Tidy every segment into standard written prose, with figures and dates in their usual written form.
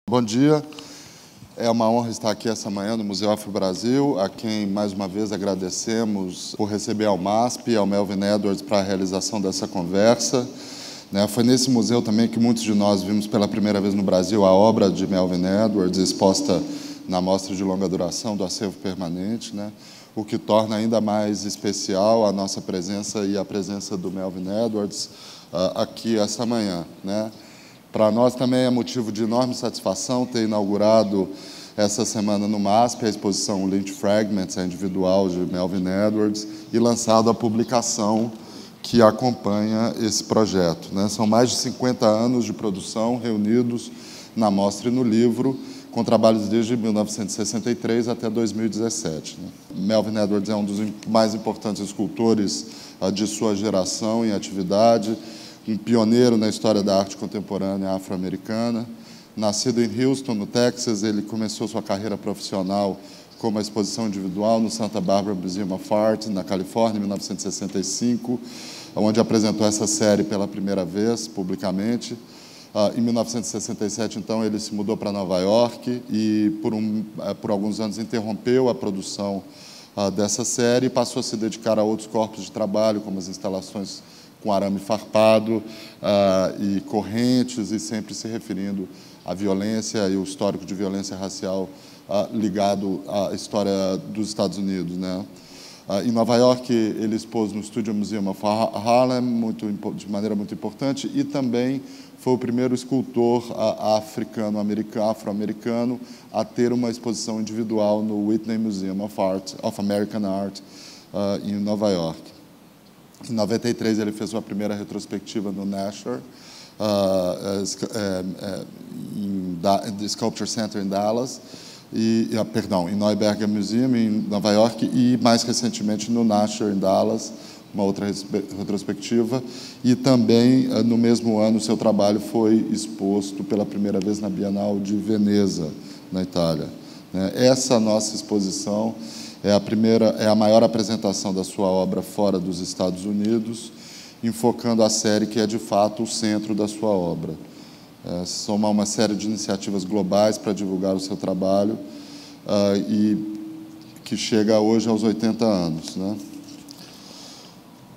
Bom dia, é uma honra estar aqui essa manhã no Museu Afro Brasil, a quem mais uma vez agradecemos por receber ao MASP e ao Melvin Edwards para a realização dessa conversa. Foi nesse museu também que muitos de nós vimos pela primeira vez no Brasil a obra de Melvin Edwards, exposta na mostra de longa duração do acervo permanente, o que torna ainda mais especial a nossa presença e a presença do Melvin Edwards aqui essa manhã. Para nós também é motivo de enorme satisfação ter inaugurado essa semana no MASP a exposição Fragmentos, a individual de Melvin Edwards, e lançado a publicação que acompanha esse projeto. São mais de 50 anos de produção reunidos na mostra e no livro, com trabalhos desde 1963 até 2017. Melvin Edwards é um dos mais importantes escultores de sua geração em atividade, um pioneiro na história da arte contemporânea afro-americana. Nascido em Houston, no Texas, ele começou sua carreira profissional com uma exposição individual no Santa Barbara Museum of Art, na Califórnia, em 1965, onde apresentou essa série pela primeira vez, publicamente. Em 1967, então, ele se mudou para Nova York e, por alguns anos, interrompeu a produção dessa série e passou a se dedicar a outros corpos de trabalho, como as instalações com arame farpado e correntes, e sempre se referindo à violência e o histórico de violência racial ligado à história dos Estados Unidos. Em Nova York, ele expôs no Studio Museum of Harlem, de maneira muito importante, e também foi o primeiro escultor afro-americano a ter uma exposição individual no Whitney Museum of American Art, em Nova York. Em 93, ele fez sua primeira retrospectiva no Nasher, The Sculpture Center em Dallas, em Neuberger Museum, em Nova York, e mais recentemente no Nasher, em Dallas, uma outra retrospectiva. E também, no mesmo ano, seu trabalho foi exposto pela primeira vez na Bienal de Veneza, na Itália. Essa nossa exposição é a maior apresentação da sua obra fora dos Estados Unidos, enfocando a série que é, de fato, o centro da sua obra. Soma uma série de iniciativas globais para divulgar o seu trabalho e que chega hoje aos 80 anos.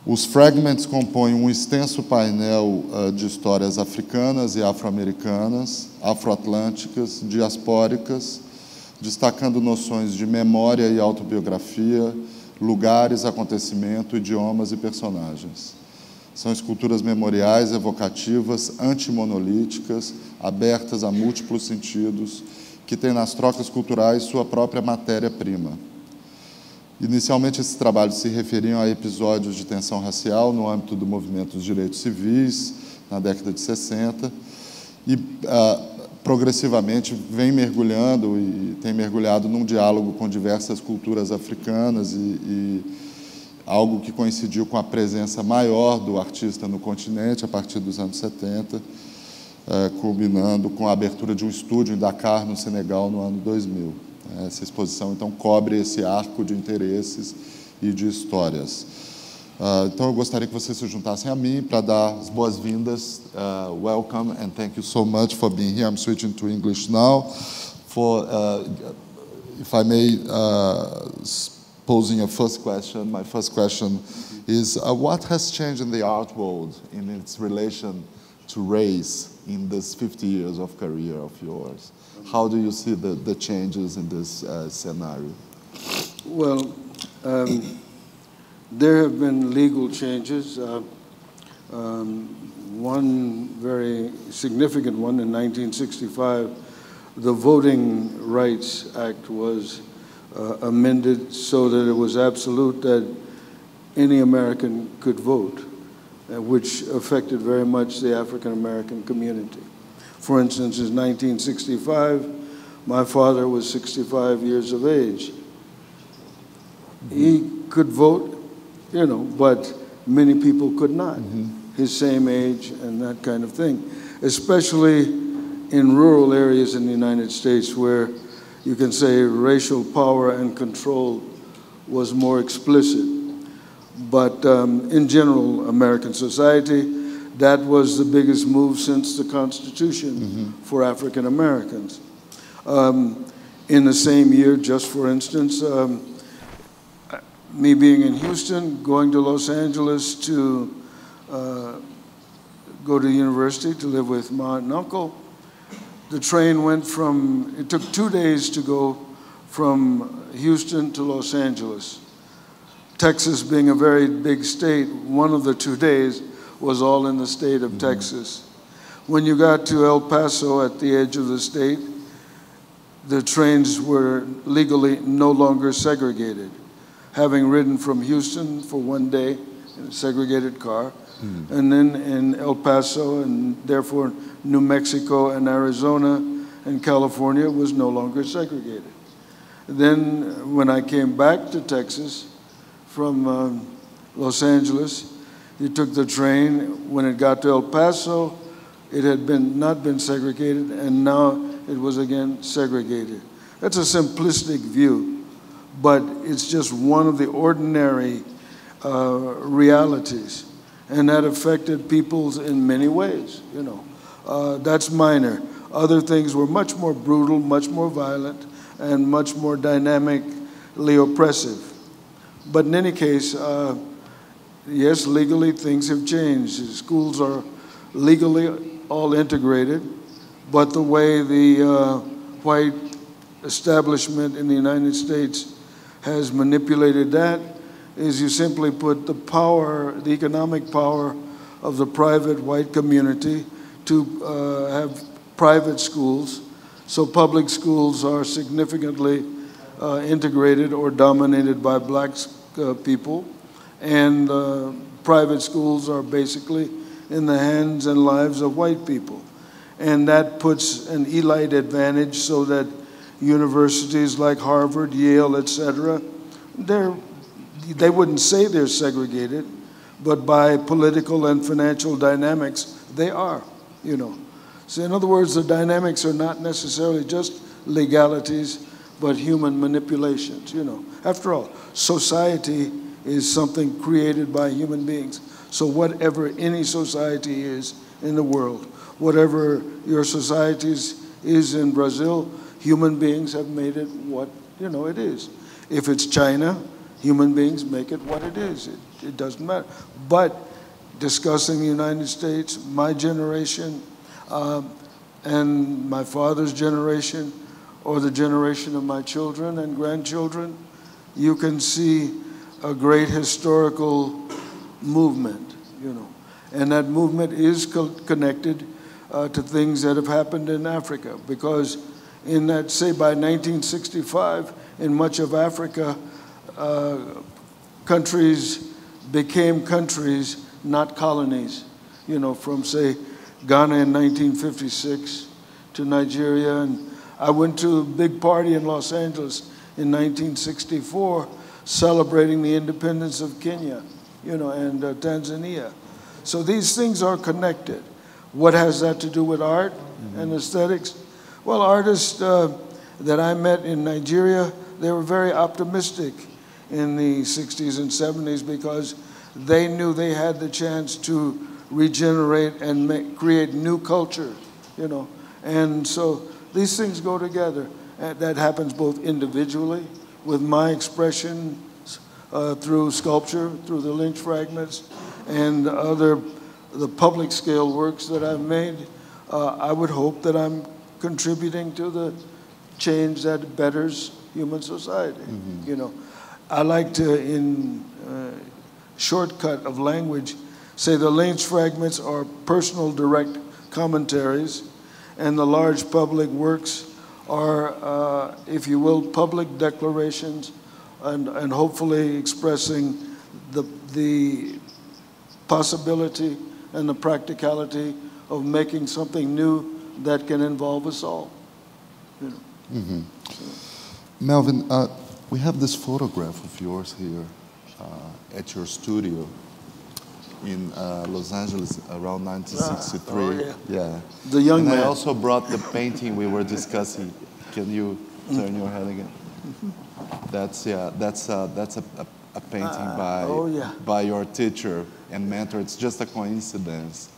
Os Fragments compõem um extenso painel de histórias africanas e afro-americanas, afro-atlânticas, diaspóricas, destacando noções de memória e autobiografia, lugares, acontecimento, idiomas e personagens. São esculturas memoriais, evocativas, antimonolíticas, abertas a múltiplos sentidos, que têm nas trocas culturais sua própria matéria-prima. Inicialmente, esses trabalhos se referiam a episódios de tensão racial no âmbito do movimento dos direitos civis, na década de 60, e progressivamente vem mergulhando e tem mergulhado num diálogo com diversas culturas africanas e algo que coincidiu com a presença maior do artista no continente a partir dos anos 70, culminando com a abertura de um estúdio em Dakar, no Senegal, no ano 2000. Essa exposição, então, cobre esse arco de interesses e de histórias. Então, eu gostaria que vocês se juntassem a mim para dar as boas-vindas. Welcome and thank you so much for being here. I'm switching to English now. If I may, posing a first question, my first question is, what has changed in the art world in its relation to race in this 50 years of career of yours? How do you see the changes in this scenario? Well, there have been legal changes. One very significant one in 1965, the Voting Rights Act was amended so that it was absolute that any American could vote, which affected very much the African American community. For instance, in 1965, my father was 65 years of age. He could vote, but many people could not, his same age and that kind of thing, especially in rural areas in the United States where you can say racial power and control was more explicit. But in general, American society that was the biggest move since the Constitution for African Americans. In the same year, just for instance, me being in Houston, going to Los Angeles to go to university to live with my aunt and uncle, the train went from, it took 2 days to go from Houston to Los Angeles. Texas being a very big state, one of the 2 days was all in the state of Texas. When you got to El Paso at the edge of the state, the trains were legally no longer segregated. Having ridden from Houston for 1 day in a segregated car, and then in El Paso and therefore New Mexico and Arizona and California was no longer segregated. Then when I came back to Texas from Los Angeles, you took the train. When it got to El Paso, it had not been segregated, and now it was again segregated. That's a simplistic view, but it's just one of the ordinary realities, and that affected peoples in many ways, you know. That's minor. Other things were much more brutal, much more violent, and much more dynamically oppressive. But in any case, yes, legally things have changed. Schools are legally all integrated, but the way the white establishment in the United States has manipulated that is you simply put the power, the economic power of the private white community to have private schools. So public schools are significantly integrated or dominated by black people, and private schools are basically in the hands and lives of white people. And that puts an elite advantage so that universities like Harvard, Yale, etc., they wouldn't say they're segregated, but by political and financial dynamics, they are, you know. So in other words, the dynamics are not necessarily just legalities, but human manipulations, you know. After all, society is something created by human beings. So whatever any society is in the world, whatever your societies is in Brazil, human beings have made it what, you know, it is. If it's China, human beings make it what it is. It doesn't matter. But discussing the United States, my generation, and my father's generation, or the generation of my children and grandchildren, you can see a great historical movement, you know. And that movement is connected to things that have happened in Africa, because in that, say, by 1965, in much of Africa, countries became countries, not colonies. You know, from, say, Ghana in 1956 to Nigeria. And I went to a big party in Los Angeles in 1964 celebrating the independence of Kenya, you know, and Tanzania. So these things are connected. What has that to do with art and aesthetics? Well, artists that I met in Nigeria, they were very optimistic in the 60s and 70s because they knew they had the chance to regenerate and create new culture, you know. And so these things go together. And that happens both individually with my expression through sculpture, through the Lynch fragments, and the public scale works that I've made. I would hope that I'm contributing to the change that betters human society, you know. I like to, in shortcut of language, say the Lynch fragments are personal direct commentaries, and the large public works are, if you will, public declarations and hopefully expressing the possibility and the practicality of making something new that can involve us all. You know. Melvin, we have this photograph of yours here at your studio in Los Angeles around 1963. Oh, yeah. The young man. I also brought the painting we were discussing. Can you turn your head again? That's a painting by your teacher and mentor. It's just a coincidence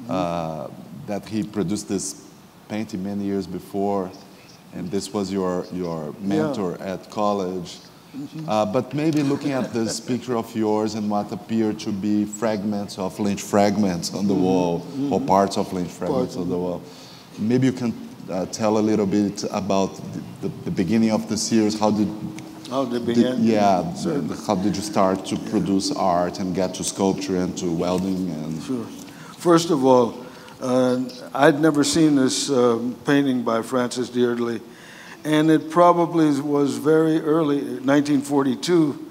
that he produced this painting many years before, and this was your mentor at college. But maybe looking at this picture of yours and what appear to be fragments of Lynch fragments on the wall, or parts of Lynch fragments on the wall. Maybe you can tell a little bit about the beginning of the series. How did it begin? How did you start to produce art and get to sculpture and to welding? And Sure. First of all, I'd never seen this painting by Francis Deirdre, and it probably was very early, 1942.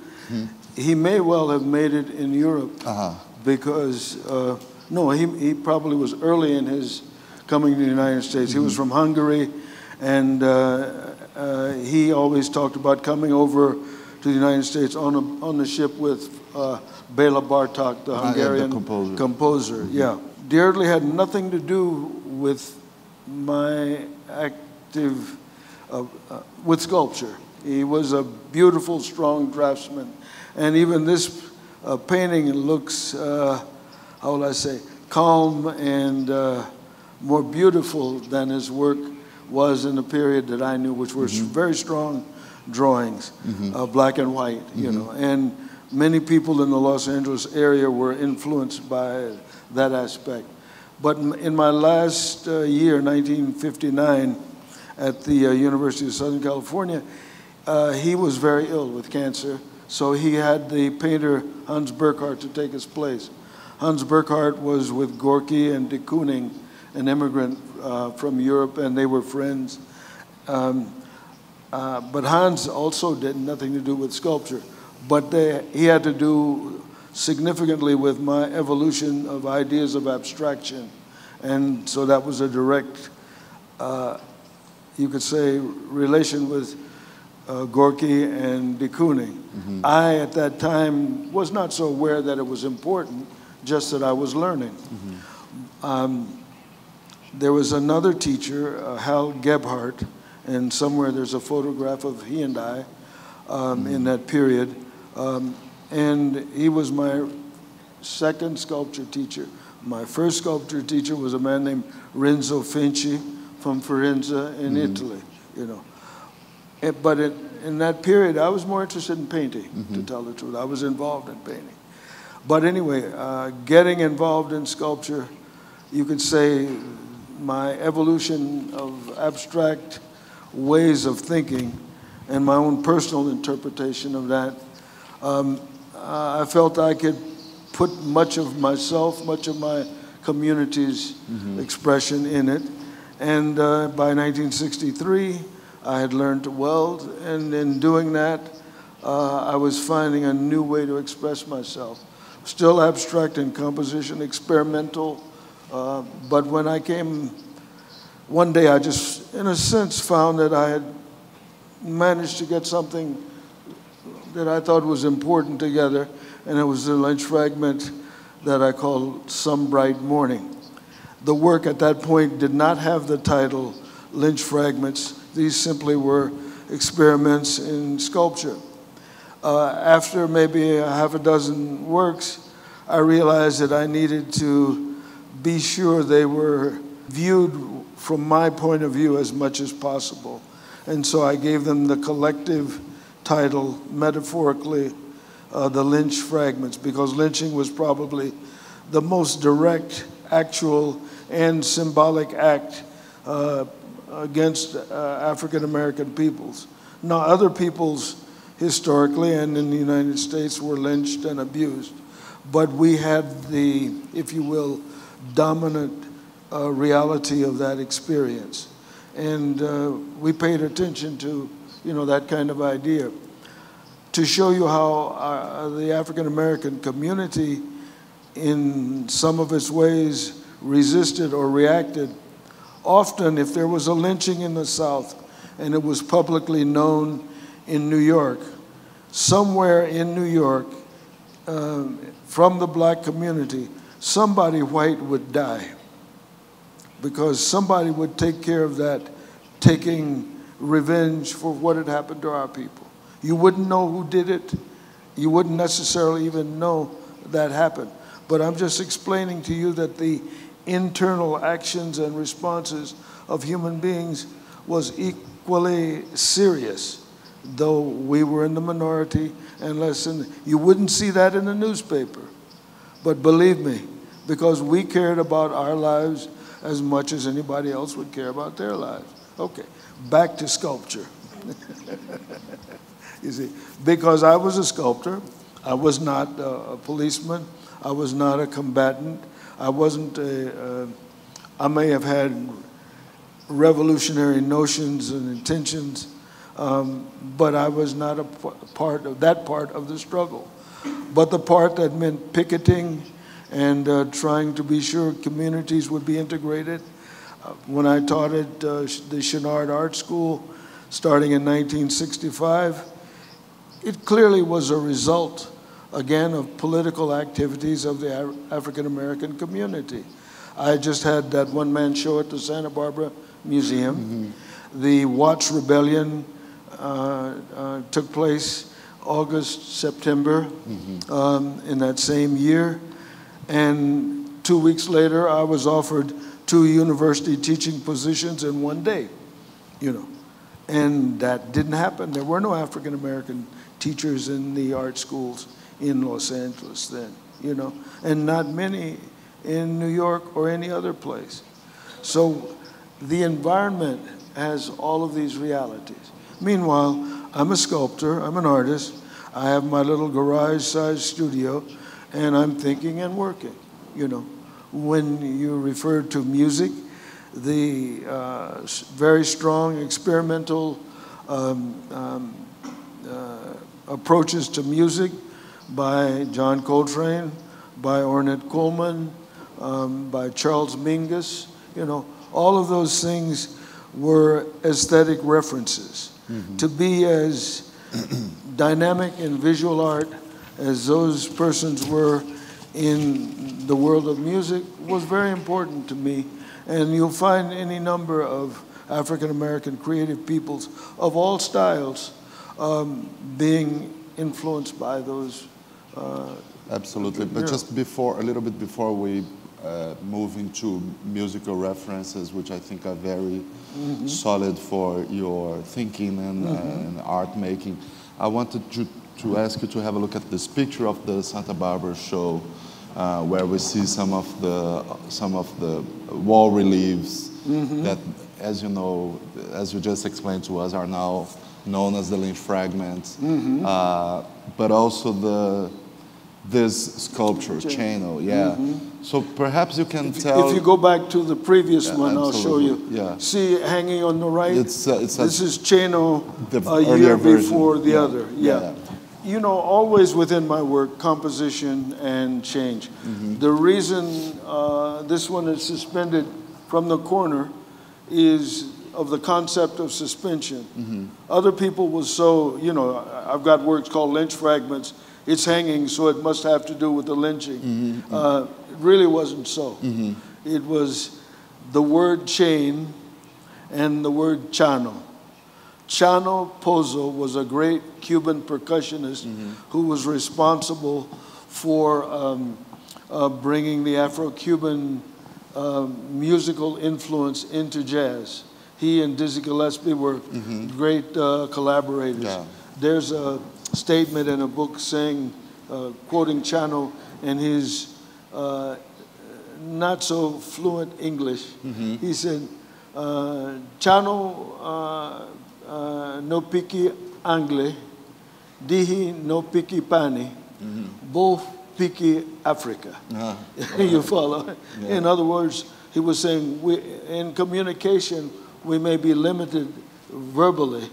He may well have made it in Europe because, no, he probably was early in his coming to the United States. He was from Hungary, and he always talked about coming over to the United States on the ship with Béla Bartók, the Hungarian composer. Yeah. Deirdre had nothing to do with my active, with sculpture. He was a beautiful, strong draftsman. And even this painting looks, how will I say, calm and more beautiful than his work was in the period that I knew, which were very strong drawings, black and white, you know. And many people in the Los Angeles area were influenced by that aspect. But in my last year, 1959, at the University of Southern California, he was very ill with cancer, so he had the painter Hans Burckhardt to take his place. Hans Burckhardt was with Gorky and de Kooning, an immigrant from Europe, and they were friends. But Hans also did nothing to do with sculpture, but he had to do significantly with my evolution of ideas of abstraction. And so that was a direct, you could say, relation with Gorky and de Kooning. I, at that time, was not so aware that it was important, just that I was learning. There was another teacher, Hal Gebhardt, and somewhere there's a photograph of he and I in that period. And he was my second sculpture teacher. My first sculpture teacher was a man named Renzo Finci from Firenze in Italy, you know. But in that period, I was more interested in painting, to tell the truth. I was involved in painting. But anyway, getting involved in sculpture, you could say my evolution of abstract ways of thinking and my own personal interpretation of that, I felt I could put much of myself, much of my community's expression in it. And by 1963, I had learned to weld, and in doing that, I was finding a new way to express myself. Still abstract in composition, experimental, but when I came, one day I just, in a sense, found that I had managed to get something that I thought was important together, and it was the Lynch fragment that I called Some Bright Morning. The work at that point did not have the title Lynch Fragments. These simply were experiments in sculpture. After maybe a half a dozen works, I realized that I needed to be sure they were viewed from my point of view as much as possible. And so I gave them the collective title, metaphorically, the Lynch Fragments, because lynching was probably the most direct, actual, and symbolic act against African American peoples. Now, other peoples historically and in the United States were lynched and abused, but we had the, if you will, dominant reality of that experience. And we paid attention to, you know, that kind of idea. To show you how the African American community, in some of its ways, resisted or reacted. Often, if there was a lynching in the South and it was publicly known in New York, somewhere in New York, from the black community, somebody white would die, because somebody would take care of that, taking revenge for what had happened to our people. You wouldn't know who did it. You wouldn't necessarily even know that happened. But I'm just explaining to you that the internal actions and responses of human beings was equally serious, though we were in the minority and less than. You wouldn't see that in the newspaper. But believe me, because we cared about our lives as much as anybody else would care about their lives. Okay, back to sculpture. You see, because I was a sculptor, I was not a policeman, I was not a combatant, I wasn't I may have had revolutionary notions and intentions, but I was not a part of that part of the struggle. But the part that meant picketing and trying to be sure communities would be integrated. When I taught at the Chenard Art School, starting in 1965, it clearly was a result, again, of political activities of the African American community. I just had that one-man show at the Santa Barbara Museum. Mm-hmm. The Watts Rebellion took place August, September, in that same year. And 2 weeks later, I was offered 2 university teaching positions in one day, you know. And that didn't happen. There were no African American teachers in the art schools in Los Angeles then, you know, and not many in New York or any other place. So the environment has all of these realities. Meanwhile, I'm a sculptor, I'm an artist, I have my little garage-sized studio, and I'm thinking and working, you know. When you refer to music, the very strong experimental approaches to music by John Coltrane, by Ornette Coleman, by Charles Mingus, you know, all of those things were aesthetic references. Mm-hmm. To be as dynamic in visual art as those persons were in the world of music was very important to me. And you'll find any number of African-American creative peoples of all styles being influenced by those. Absolutely, but just before, a little bit before we move into musical references, which I think are very solid for your thinking and art making, I wanted to ask you to have a look at this picture of the Santa Barbara show, where we see some of the wall reliefs that, as you know, as you just explained to us, are now known as the Lynch fragments, but also this sculpture, channel, So perhaps you can tell. If you go back to the previous one, I'll show you. Yeah. See, hanging on the right, this is Chano a year before the other. Yeah. You know, always within my work, composition and change. The reason this one is suspended from the corner is of the concept of suspension. Other people will you know, I've got works called lynch fragments. It's hanging, so it must have to do with the lynching. It really wasn't so. It was the word chain and the word Chano. Chano Pozo was a great Cuban percussionist who was responsible for bringing the Afro-Cuban musical influence into jazz. He and Dizzy Gillespie were great collaborators. Yeah. There's a statement in a book saying, quoting Chano in his not so fluent English, he said, Chano no piki angle, dihi no piki pani, both piki Africa. You follow? Yeah. In other words, he was saying, in communication, we may be limited verbally,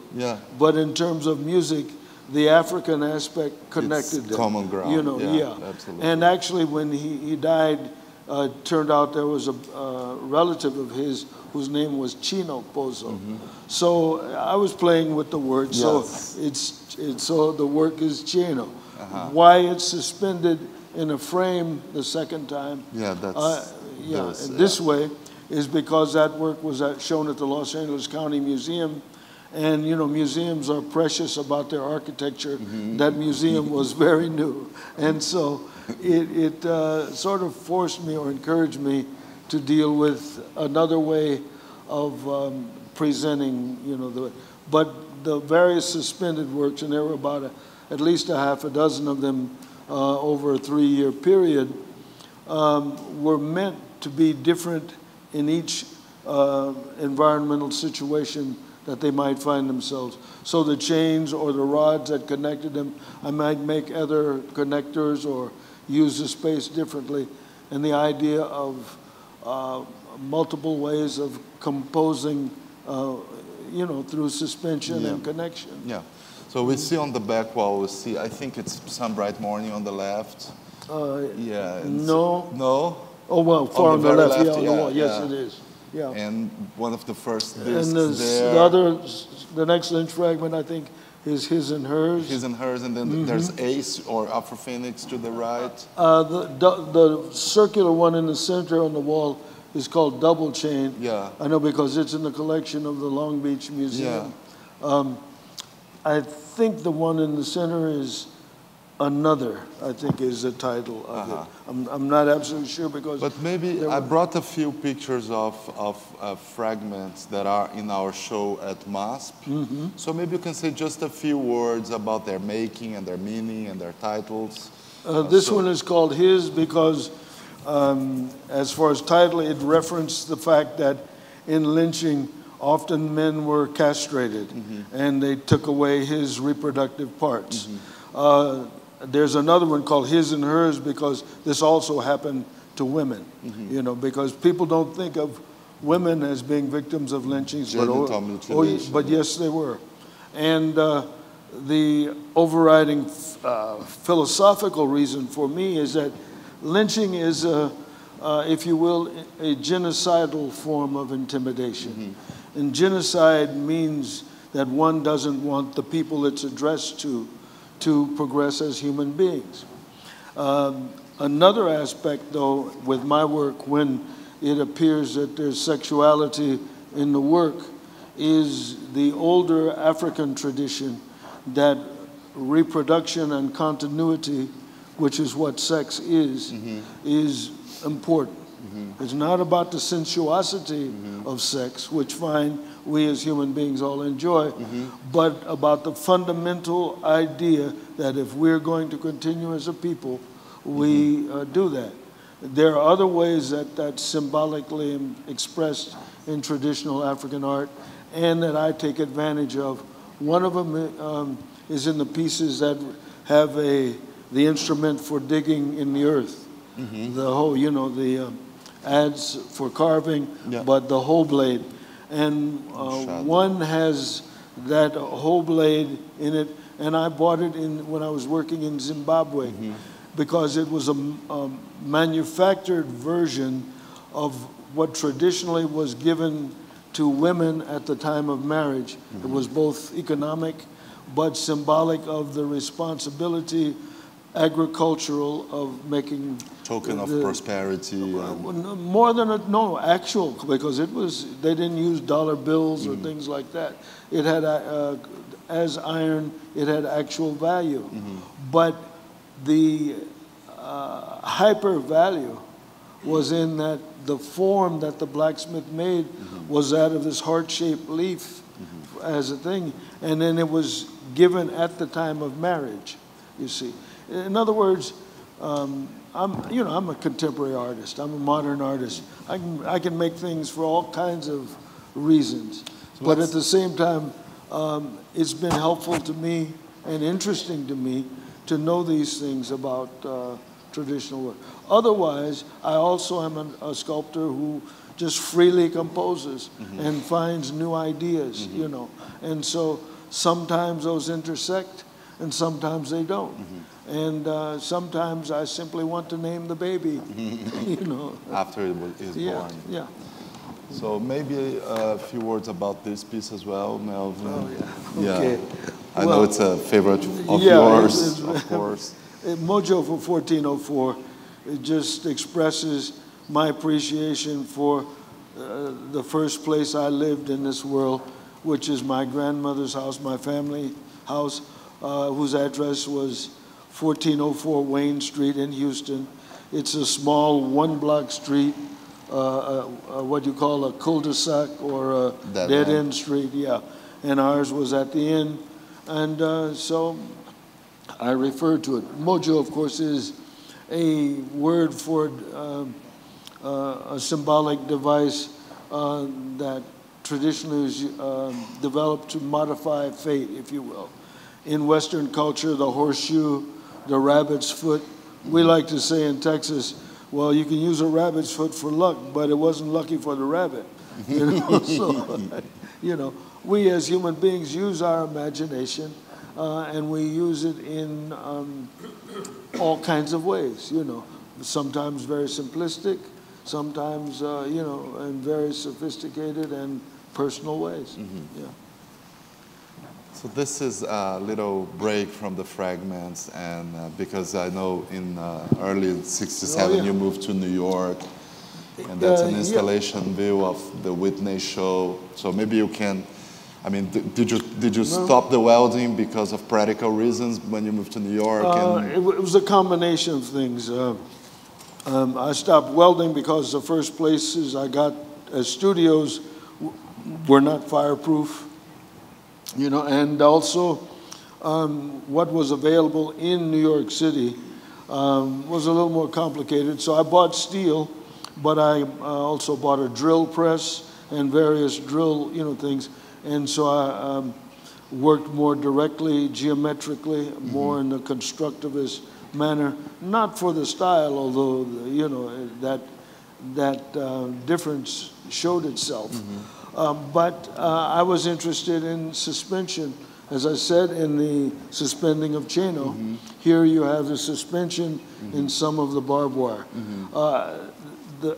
but in terms of music, the African aspect connected them. Common ground. You know, Absolutely. And actually, when he died, it turned out there was a relative of his whose name was Chino Pozo. So I was playing with the word. So so the work is Chino. Why it's suspended in a frame the second time? This way is because that work was shown at the Los Angeles County Museum. And, you know, museums are precious about their architecture. That museum was very new. And so it sort of forced me or encouraged me to deal with another way of presenting, but the various suspended works, and there were about at least a half a dozen of them over a 3-year period, were meant to be different in each environmental situation that they might find themselves. So the chains or the rods that connected them, I might make other connectors or use the space differently. And the idea of multiple ways of composing, through suspension and connection. Yeah. So we see on the back wall, we see, I think it's Some Bright Morning on the left. No. No? Oh, well, far on the left, left, on the wall. Yes, it is. Yeah. And one of the first discs and there. The next Lynch fragment, I think, is His and Hers. His and Hers, and then there's Ace or Afrophoenix to the right. The circular one in the center on the wall is called Double Chain. Yeah. I know because it's in the collection of the Long Beach Museum. Yeah. I think the one in the center is Another, I think is the title of it. I'm not absolutely sure because... But maybe I brought a few pictures of fragments that are in our show at MASP. So maybe you can say just a few words about their making and their meaning and their titles. This one is called His because as far as title, it referenced the fact that in lynching, often men were castrated and they took away his reproductive parts. There's another one called His and Hers because this also happened to women, because people don't think of women as being victims of lynchings, but yes, they were. And the overriding philosophical reason for me is that lynching is, if you will, a genocidal form of intimidation. And genocide means that one doesn't want the people it's addressed to progress as human beings. Another aspect, though, with my work, when it appears that there's sexuality in the work, is the older African tradition that reproduction and continuity, which is what sex is important. It's not about the sensuosity of sex, which we as human beings all enjoy, but about the fundamental idea that if we're going to continue as a people, we do that. There are other ways that that's symbolically expressed in traditional African art and that I take advantage of. One of them is in the pieces that have the instrument for digging in the earth. The whole, the adze for carving, but the whole blade. And one has that whole blade in it, and I bought it when I was working in Zimbabwe because it was a manufactured version of what traditionally was given to women at the time of marriage. It was both economic but symbolic of the responsibility agricultural of making token of prosperity. More than actual, because they didn't use dollar bills or things like that. It had as iron, it had actual value, but the hyper value was in that the form that the blacksmith made was that of this heart-shaped leaf as a thing, and then it was given at the time of marriage. You see. In other words, I'm a contemporary artist. I'm a modern artist. I can make things for all kinds of reasons. But at the same time, it's been helpful to me and interesting to me to know these things about traditional work. Otherwise, I also am a sculptor who just freely composes and finds new ideas, And so sometimes those intersect and sometimes they don't. And sometimes I simply want to name the baby, After it is born. Yeah. So maybe a few words about this piece as well, Melvin. Oh, yeah. Okay. I know it's a favorite of yours, of course. Mojo for 1404, it just expresses my appreciation for the first place I lived in this world, which is my grandmother's house, my family house, whose address was 1404 Wayne Street in Houston. It's a small one-block street what you call a cul-de-sac or a dead-end street, yeah. And ours was at the end. And so I referred to it. Mojo, of course, is a word for a symbolic device that traditionally is developed to modify fate, if you will. In Western culture, the horseshoe, the rabbit's foot. We like to say in Texas, well, you can use a rabbit's foot for luck, but it wasn't lucky for the rabbit. You know, so, you know, we as human beings use our imagination, and we use it in all kinds of ways, you know. Sometimes very simplistic, sometimes, you know, in very sophisticated and personal ways. Yeah. So this is a little break from the fragments, and because I know in early '67 you moved to New York, and that's an installation view of the Whitney show. So maybe you can, I mean, did you stop the welding because of practical reasons when you moved to New York? It was a combination of things. I stopped welding because the first places I got as studios were not fireproof. You know, and also what was available in New York City was a little more complicated. So I bought steel, but I also bought a drill press and various drill, you know, things. And so I worked more directly, geometrically, more in the constructivist manner, not for the style, although, you know, that difference showed itself. But I was interested in suspension. As I said, in the suspending of Cheno, here you have the suspension in some of the barbed wire. The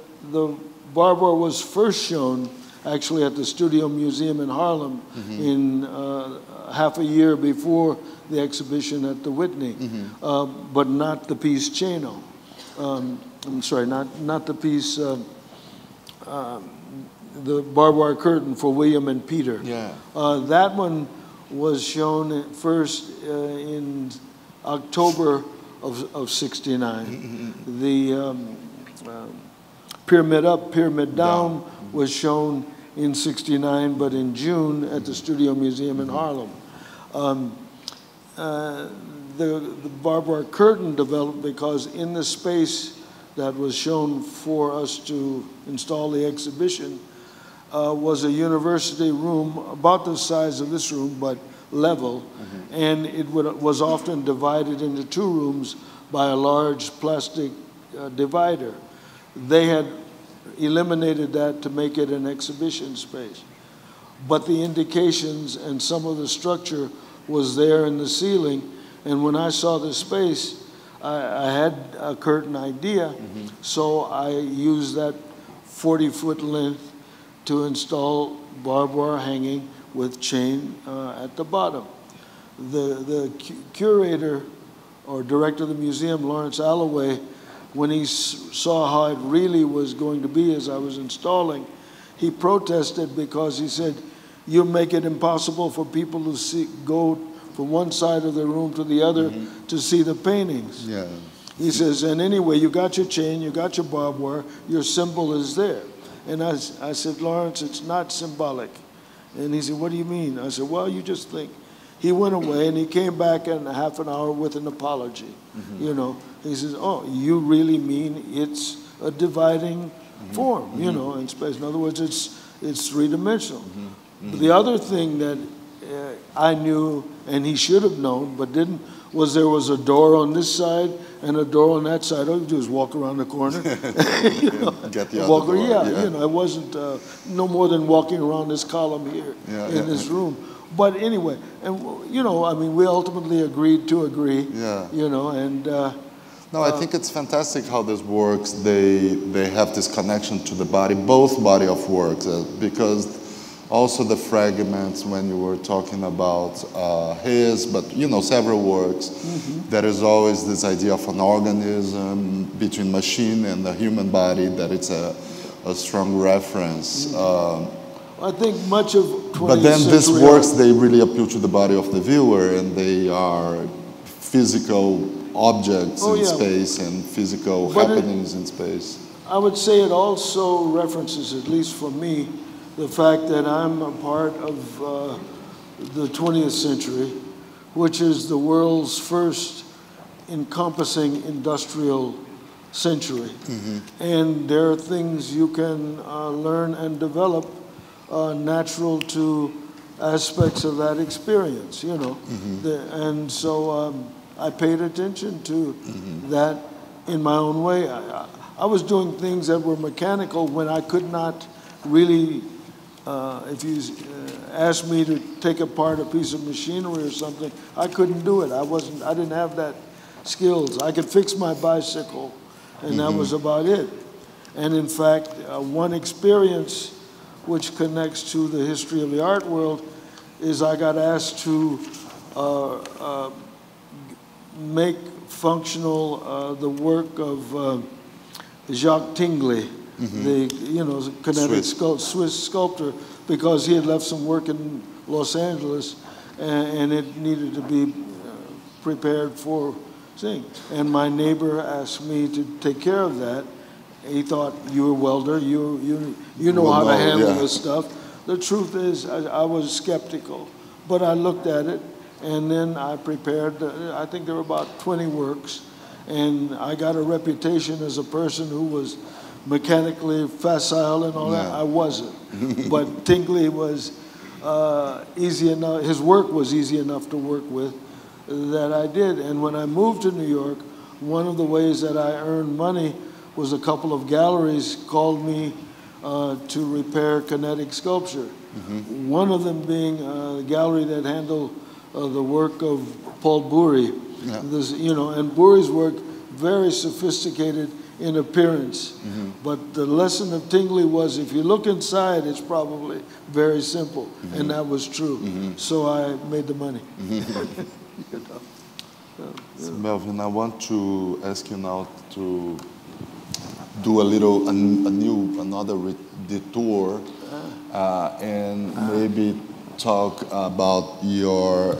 barbed wire was first shown actually at the Studio Museum in Harlem in half a year before the exhibition at the Whitney, but not the piece Cheno. I'm sorry, not the piece, the barbed wire curtain for William and Peter. Yeah. That one was shown first in October of '69. The Pyramid Up, Pyramid Down was shown in '69, but in June at the Studio Museum in Harlem. The barbed wire curtain developed because in the space that was shown for us to install the exhibition was a university room about the size of this room, but level, and it was often divided into two rooms by a large plastic divider. They had eliminated that to make it an exhibition space. But the indications and some of the structure was there in the ceiling, and when I saw the space, I had a curtain idea, so I used that 40-foot length to install barbed wire hanging with chain at the bottom. The curator or director of the museum, Lawrence Alloway, when he saw how it really was going to be as I was installing, he protested because he said, you make it impossible for people to go from one side of the room to the other to see the paintings. Yeah. He says, and anyway, you got your chain, you got your barbed wire, your symbol is there. And I said, Lawrence, it's not symbolic. And he said, what do you mean? I said, well, you just think. He went away and he came back in half an hour with an apology. You know, he says, oh, you really mean it's a dividing form, you know, in space. In other words, it's three-dimensional. The other thing that I knew, and he should have known, but didn't, was there was a door on this side and a door on that side. All you do is walk around the corner. You know, get the other door. Yeah, you know, it wasn't no more than walking around this column here in this room. But anyway, and you know, I mean, we ultimately agreed to agree. Yeah. You know, and no, I think it's fantastic how this works. They have this connection to the body, both body of works, because also the fragments, when you were talking about his, but you know, several works, there is always this idea of an organism between machine and the human body, that it's a strong reference. I think much of 20th But then these works, they really appeal to the body of the viewer, and they are physical objects in space and physical happenings in space. I would say it also references, at least for me, the fact that I'm a part of the 20th century, which is the world's first encompassing industrial century. And there are things you can learn and develop natural to aspects of that experience, you know. And so I paid attention to that in my own way. I was doing things that were mechanical when I could not really, if you asked me to take apart a piece of machinery or something, I couldn't do it. I didn't have that skills. I could fix my bicycle, and that was about it. And in fact, one experience which connects to the history of the art world is I got asked to make functional the work of Jacques Tingley, the kinetic Swiss sculptor, because he had left some work in Los Angeles, and it needed to be prepared for seeing. And my neighbor asked me to take care of that. He thought, you're a welder, you know how to handle this stuff. The truth is, I was skeptical, but I looked at it, and then I prepared, I think there were about 20 works, and I got a reputation as a person who was mechanically facile and all that. I wasn't. But Tingley was easy enough, his work was easy enough to work with that I did. And when I moved to New York, one of the ways that I earned money was a couple of galleries called me to repair kinetic sculpture. One of them being a gallery that handled the work of Paul Bury. This, and Bury's work, very sophisticated in appearance. But the lesson of Tingley was, if you look inside, it's probably very simple. And that was true. So I made the money. So Melvin, I want to ask you now to do another detour and maybe talk about your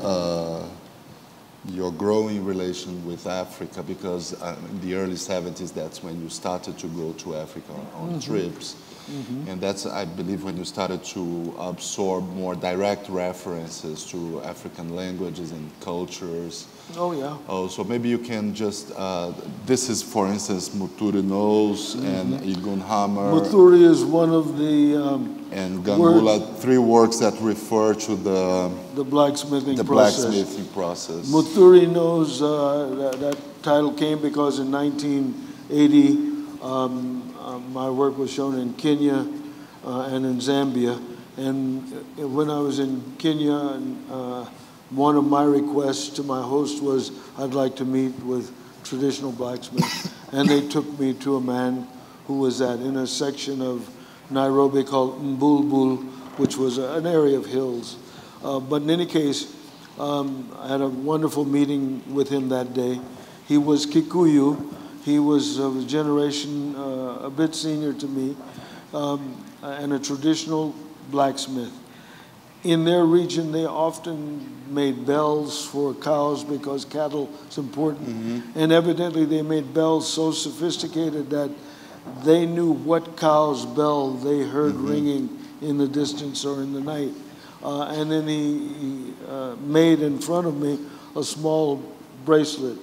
growing relation with Africa, because in the early 70s, that's when you started to go to Africa on trips. And that's, I believe, when you started to absorb more direct references to African languages and cultures. Oh, yeah. Oh, so maybe you can just, this is, for instance, Muturi Knows and Igun Hammer. Muturi is one of the and Gangula, 3 works that refer to the blacksmithing process. Muturi Knows, that title came because in 1980, my work was shown in Kenya and in Zambia. And when I was in Kenya, one of my requests to my host was I'd like to meet with traditional blacksmiths. And they took me to a man who was in a section of Nairobi called Mbulbul, which was an area of hills. But in any case, I had a wonderful meeting with him that day. He was Kikuyu. He was of a generation a bit senior to me, and a traditional blacksmith. In their region, they often made bells for cows because cattle is important. And evidently, they made bells so sophisticated that they knew what cow's bell they heard ringing in the distance or in the night. And then he made in front of me a small bracelet,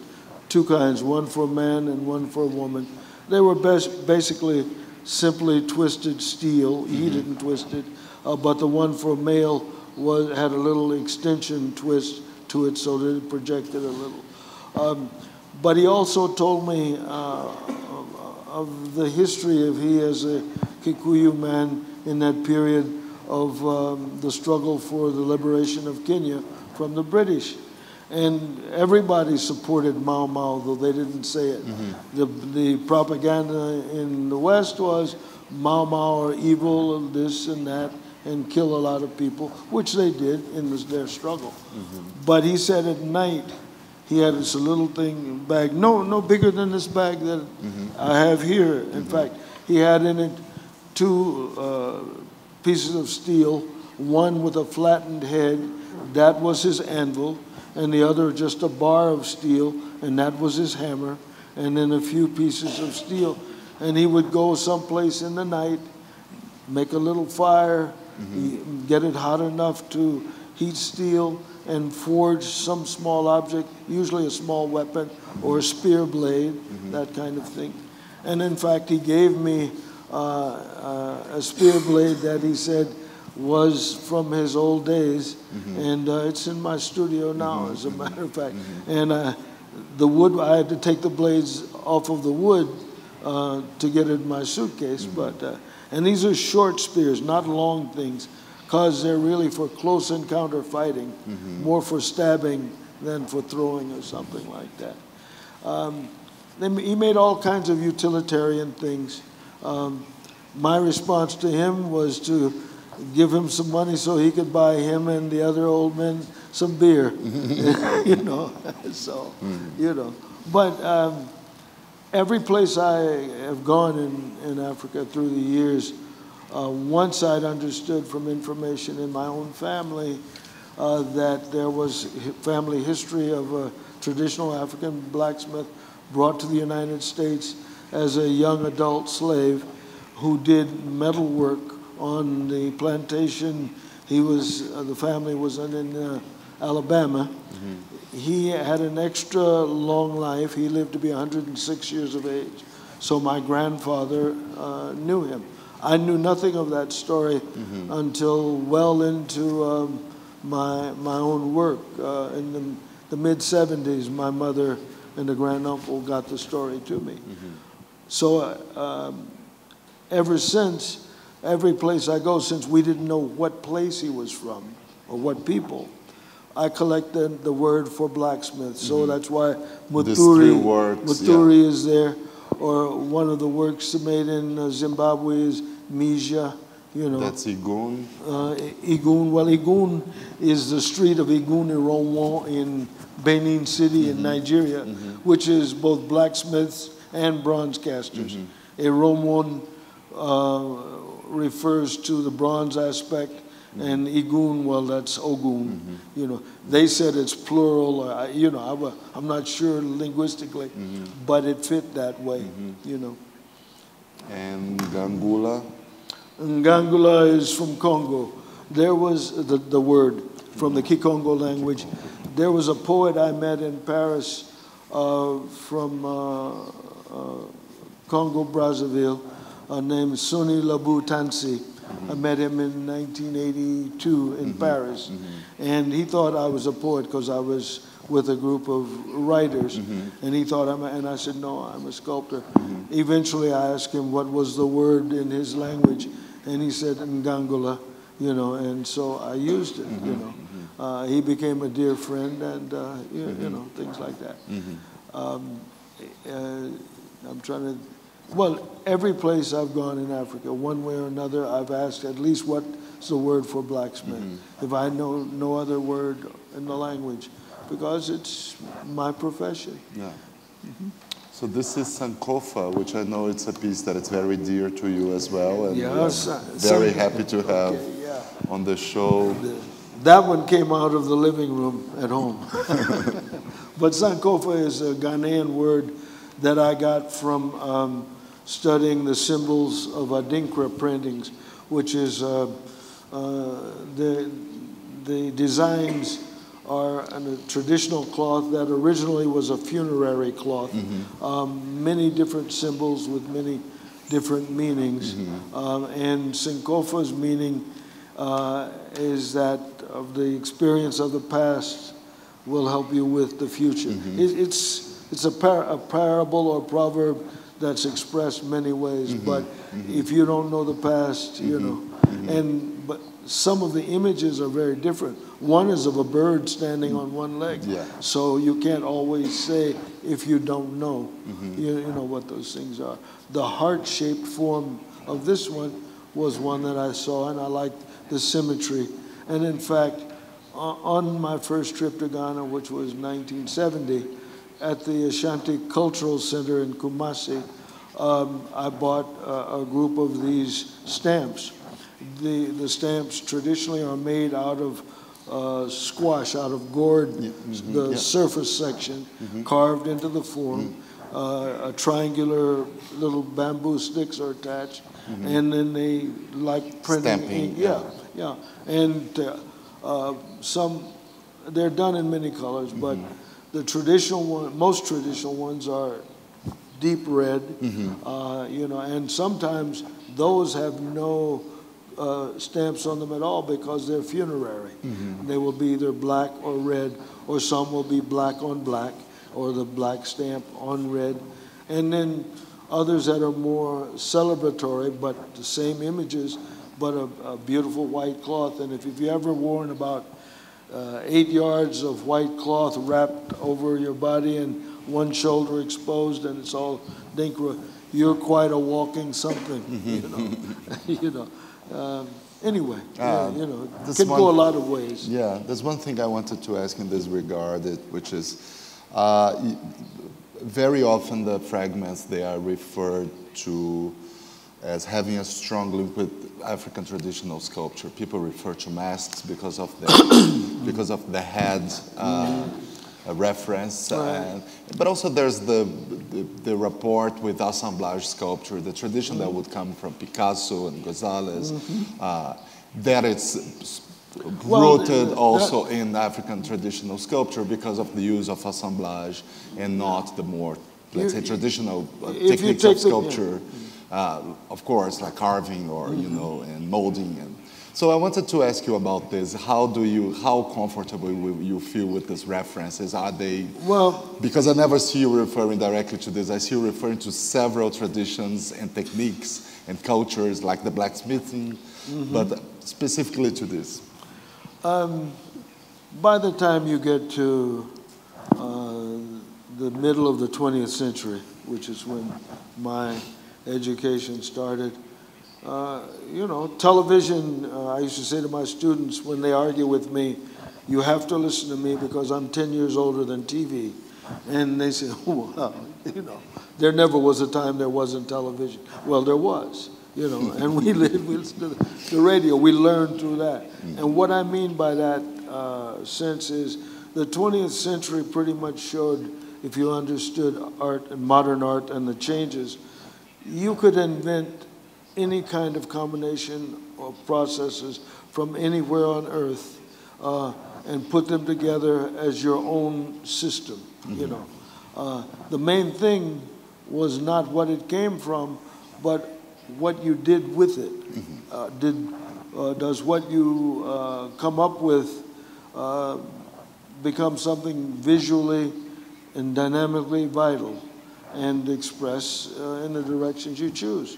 2 kinds, one for a man and one for a woman. They were basically simply twisted steel. He didn't twist it, but the one for a male had a little extension twist to it so that it projected a little. But he also told me of the history of he as a Kikuyu man in that period of the struggle for the liberation of Kenya from the British. And everybody supported Mau Mau, though they didn't say it. The propaganda in the West was Mau Mau are evil and this and that and kill a lot of people, which they did in their struggle. But he said at night, he had this little thing, bag, no bigger than this bag that I have here. In fact, he had in it 2 pieces of steel, one with a flattened head, that was his anvil, and the other just a bar of steel, and that was his hammer, and then a few pieces of steel. And he would go someplace in the night, make a little fire, get it hot enough to heat steel, and forge some small object, usually a small weapon or a spear blade, that kind of thing. And in fact, he gave me a spear blade that he said was from his old days, and it's in my studio now, as a matter of fact. And the wood, I had to take the blades off of the wood to get it in my suitcase, and these are short spears, not long things, because they're really for close encounter fighting, more for stabbing than for throwing or something like that. He made all kinds of utilitarian things. My response to him was to give him some money so he could buy him and the other old men some beer, you know. So, you know. But every place I have gone in Africa through the years, once I'd understood from information in my own family that there was family history of a traditional African blacksmith brought to the United States as a young adult slave who did metal work on the plantation. The family was in Alabama. He had an extra long life. He lived to be 106 years of age. So my grandfather knew him. I knew nothing of that story until well into my own work. In the mid-'70s, my mother and a granduncle got the story to me. So ever since, every place I go, since we didn't know what place he was from or what people, I collected the word for blacksmith. So that's why Muturi is there. Or one of the works made in Zimbabwe is Mija, you know. That's Igun. Igun. Well, Igun is the street of Igun Ironwo in Benin City in Nigeria, which is both blacksmiths and bronze casters. Ironwo refers to the bronze aspect, and Igun, well, that's Ogun. You know, they said it's plural. You know, I'm not sure linguistically, but it fit that way. You know. And Ngangula. Ngangula is from Congo. There was the word from the Kikongo language. There was a poet I met in Paris from Congo Brazzaville named Soni Labu Tansi. I met him in 1982 in Paris, and he thought I was a poet because I was with a group of writers, and he thought and I said, no, I'm a sculptor. Eventually I asked him what was the word in his language, and he said Ngangula, you know, and so I used it, you know. He became a dear friend, and you know, things like that. I'm trying to, well, every place I've gone in Africa, one way or another, I've asked at least what's the word for blacksmith, if I know no other word in the language, because it's my profession. Yeah. So this is Sankofa, which I know it's a piece that it's very dear to you as well, and very happy to have on the show. That one came out of the living room at home. But Sankofa is a Ghanaian word that I got from studying the symbols of Adinkra printings, which is the designs are a traditional cloth that originally was a funerary cloth. Many different symbols with many different meanings. And Sankofa's meaning is that of the experience of the past will help you with the future. It's a parable or proverb that's expressed many ways, but if you don't know the past, you know, but some of the images are very different. One is of a bird standing on one leg, so you can't always say if you don't know, you know what those things are. The heart-shaped form of this one was one that I saw, and I liked the symmetry. And in fact, on my first trip to Ghana, which was 1970, at the Ashanti Cultural Center in Kumasi, I bought a group of these stamps. The stamps traditionally are made out of squash, out of gourd, the surface section, carved into the form. triangular little bamboo sticks are attached, and then they like printing Stamping, ink. Yeah. And they're done in many colors, but the traditional one, most traditional ones are deep red, and sometimes those have no stamps on them at all because they're funerary. They will be either black or red, or some will be black on black, or the black stamp on red. And then others that are more celebratory, but the same images, but a beautiful white cloth. And if you've ever worn about 8 yards of white cloth wrapped over your body and one shoulder exposed and it's all dinkra, you're quite a walking something, Anyway, it can go a lot of ways. Yeah, there's one thing I wanted to ask in this regard, which is very often the fragments, they are referred to as having a strong link with African traditional sculpture. People refer to masks because of the head reference, Right. but also there's the rapport with assemblage sculpture, the tradition that would come from Picasso and Gonzalez, that it's rooted also in African traditional sculpture because of the use of assemblage and not the more, let's say, traditional techniques of sculpture. Of course, like carving or and molding. And so I wanted to ask you about this. How comfortable will you feel with these references? Are they? Well, because I never see you referring directly to this. I see you referring to several traditions and techniques and cultures, like the blacksmithing, but specifically to this. By the time you get to the middle of the 20th century, which is when my education started, television, I used to say to my students when they argue with me, you have to listen to me because I'm 10 years older than TV. And they say, well, there never was a time there wasn't television. Well, there was, and we listened to the radio. We learned through that. And what I mean by that sense is the 20th century pretty much showed, if you understood art and modern art and the changes, you could invent any kind of combination of processes from anywhere on earth and put them together as your own system, The main thing was not what it came from, but what you did with it. Does what you come up with become something visually and dynamically vital and express in the directions you choose?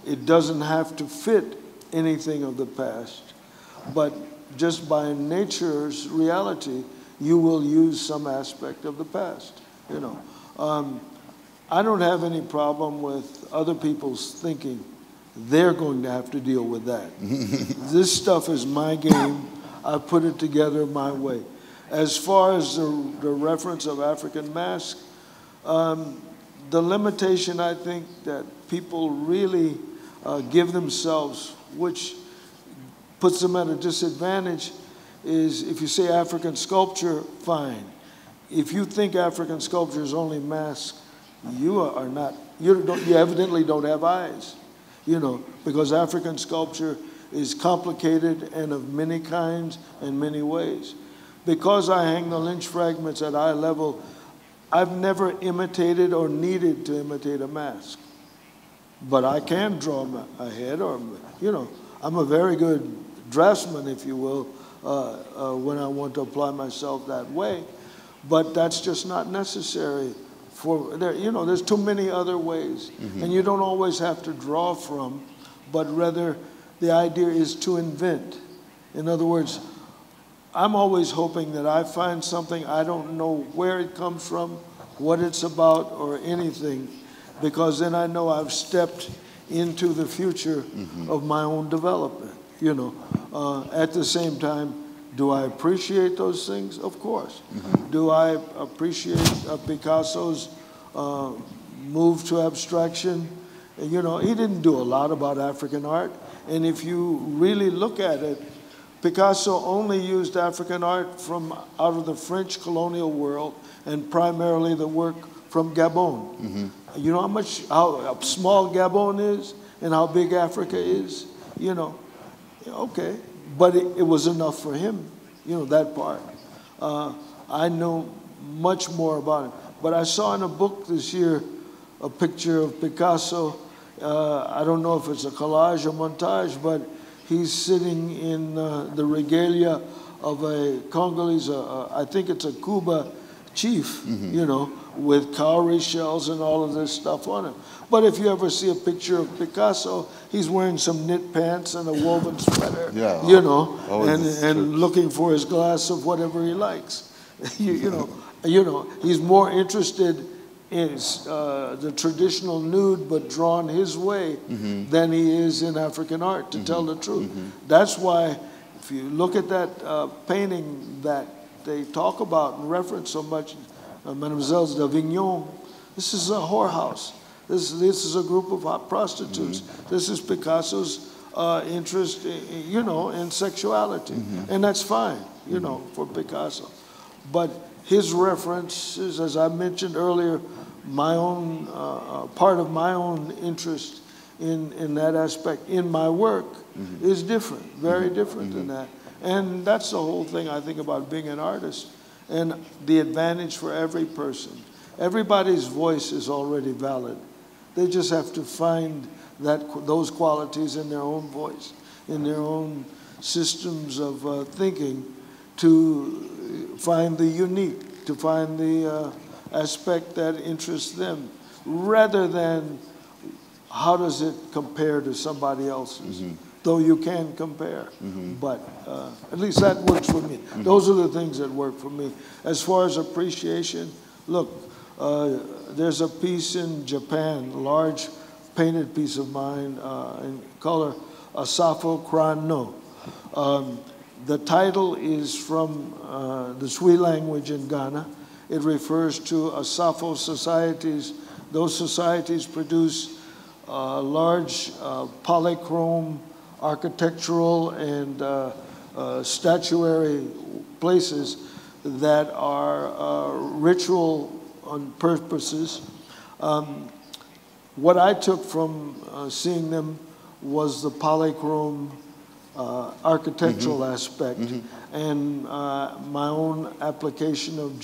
It doesn't have to fit anything of the past, but just by nature's reality, you will use some aspect of the past. I don't have any problem with other people's thinking. They're going to have to deal with that. This stuff is my game. I put it together my way. As far as the reference of African mask, the limitation I think that people really give themselves, which puts them at a disadvantage, is if you say African sculpture, fine. If you think African sculpture is only masks, you evidently don't have eyes, because African sculpture is complicated and of many kinds and many ways. Because I hang the lynch fragments at eye level, I've never imitated or needed to imitate a mask. But I can draw a head, or, I'm a very good draftsman, if you will, when I want to apply myself that way. But that's just not necessary. There's too many other ways. And you don't always have to draw from, but rather the idea is to invent. In other words, I'm always hoping that I find something, I don't know where it comes from, what it's about, or anything, because then I know I've stepped into the future of my own development, At the same time, do I appreciate those things? Of course. Do I appreciate Picasso's move to abstraction? He didn't do a lot about African art, and if you really look at it, Picasso only used African art from out of the French colonial world, and primarily the work from Gabon. You know how small Gabon is and how big Africa is? You know, okay. But it was enough for him, you know, that part. I know much more about him. But I saw in a book this year a picture of Picasso. I don't know if it's a collage or montage, but he's sitting in the regalia of a Congolese, I think it's a Cuba chief, you know, with cowrie shells and all of this stuff on him. But if you ever see a picture of Picasso, he's wearing some knit pants and a woven sweater, you know, and looking for his glass of whatever he likes. you know, he's more interested in the traditional nude, but drawn his way, than he is in African art, to tell the truth. That's why, if you look at that painting that they talk about and reference so much, Mademoiselle d'Avignon, this is a whorehouse. This is a group of hot prostitutes. This is Picasso's interest, you know, in sexuality. And that's fine, you know, for Picasso. But his references, as I mentioned earlier, my own, part of my own interest in that aspect in my work is different, very different than that. And that's the whole thing I think about being an artist, and the advantage for every person. Everybody's voice is already valid. They just have to find those qualities in their own voice, in their own systems of thinking, to find the unique, to find the aspect that interests them, rather than how does it compare to somebody else's. Though you can compare, but at least that works for me. Those are the things that work for me. As far as appreciation, look, there's a piece in Japan, a large painted piece of mine in color, Asafo Krano. The title is from the Swi language in Ghana. It refers to Asafo societies. Those societies produce large polychrome architectural and statuary places that are ritual on purposes. What I took from seeing them was the polychrome architectural aspect, and my own application of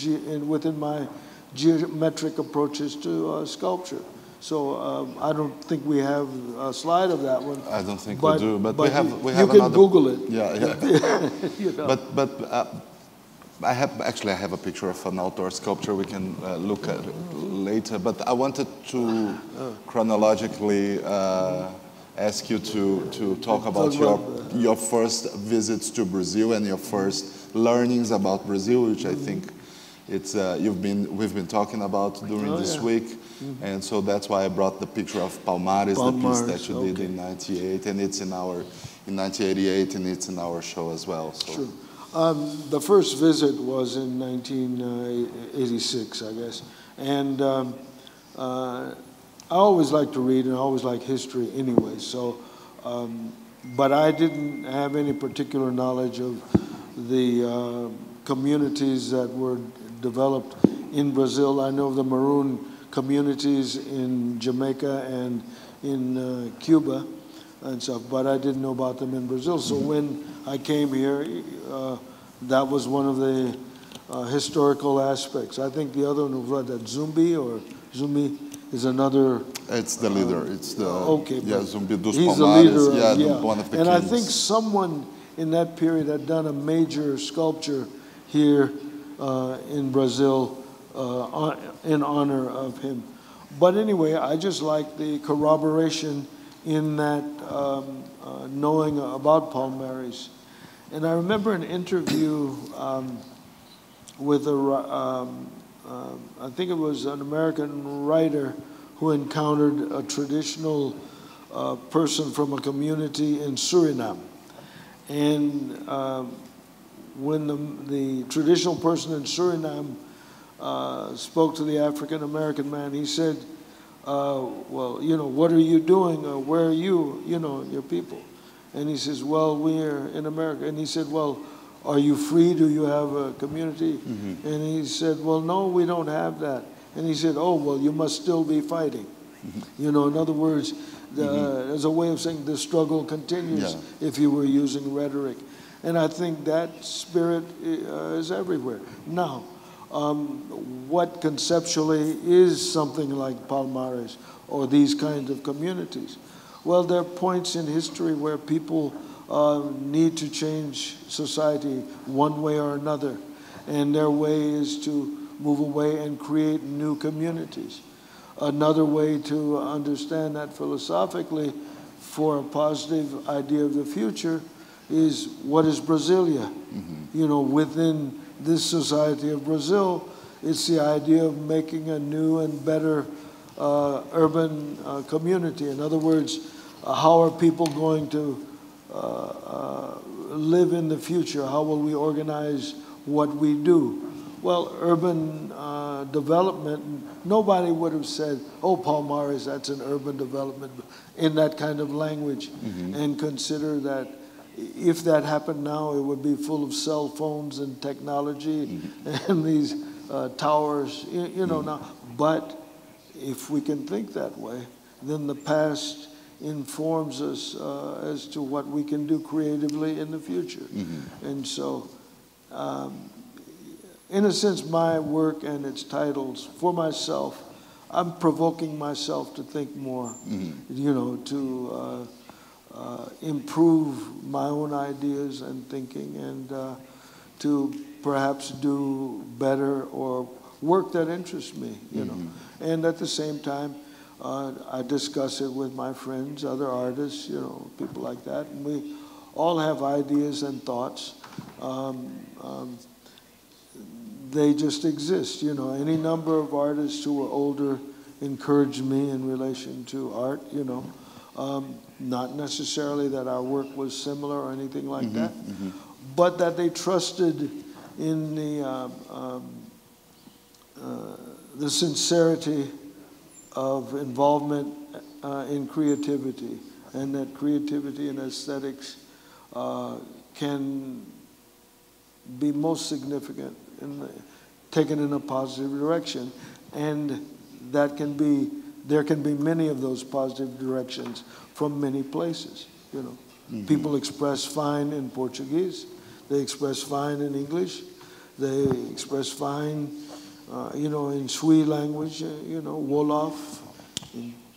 within my geometric approaches to sculpture. So I don't think we have a slide of that one. I don't think we do, but we have you can another. Google it. Yeah. You know. But I have a picture of an outdoor sculpture we can look at later. But I wanted to chronologically ask you to talk about your first visits to Brazil and your first learnings about Brazil, which I think it's we've been talking about during this week, and so that's why I brought the picture of Palmares, the piece that you did in '98, and it's in 1988, and it's in our show as well. So. Sure. The first visit was in 1986, I guess, and I always like to read and I always like history anyway. So, but I didn't have any particular knowledge of the communities that were developed in Brazil. I know of the Maroon communities in Jamaica and in Cuba and stuff, but I didn't know about them in Brazil. So when I came here, that was one of the historical aspects. I think the other one was that Zumbi is another. It's the leader. It's the Zumbi dos he's Palmares. The leader. One of the and kings. I think someone in that period had done a major sculpture here in Brazil in honor of him. But anyway, I just like the corroboration in that knowing about Palmares. And I remember an interview with I think it was an American writer who encountered a traditional person from a community in Suriname. And when the traditional person in Suriname spoke to the African American man, he said, well, you know, what are you doing? Where are you, you know, your people? And he says, well, we're in America. And he said, well, are you free? Do you have a community? And he said, well, no, we don't have that. And he said, oh, well, you must still be fighting. You know, in other words, there's a way of saying the struggle continues if you were using rhetoric. And I think that spirit is everywhere. Now, what conceptually is something like Palmares or these kinds of communities? Well, there are points in history where people need to change society one way or another. And their way is to move away and create new communities. Another way to understand that philosophically for a positive idea of the future is what is Brasilia? You know, within this society of Brazil, it's the idea of making a new and better urban community. In other words, how are people going to live in the future? How will we organize what we do? Well, urban development, nobody would have said, oh, Palmares, that's an urban development, in that kind of language, and consider that if that happened now, it would be full of cell phones and technology and these towers, you know, now. But if we can think that way, then the past informs us as to what we can do creatively in the future. And so, in a sense, my work and its titles, for myself, I'm provoking myself to think more, you know, to improve my own ideas and thinking, and to perhaps do better or work that interests me, you know. And at the same time, I discuss it with my friends, other artists, you know, people like that, and we all have ideas and thoughts. They just exist, you know. Any number of artists who were older encouraged me in relation to art, you know. Not necessarily that our work was similar or anything like that, but that they trusted in the sincerity of involvement in creativity, and that creativity and aesthetics can be most significant taken in a positive direction, and that can be, there can be many of those positive directions from many places, you know. People express fine in Portuguese, they express fine in English, they express fine, you know, in Shui language, you know, Wolof,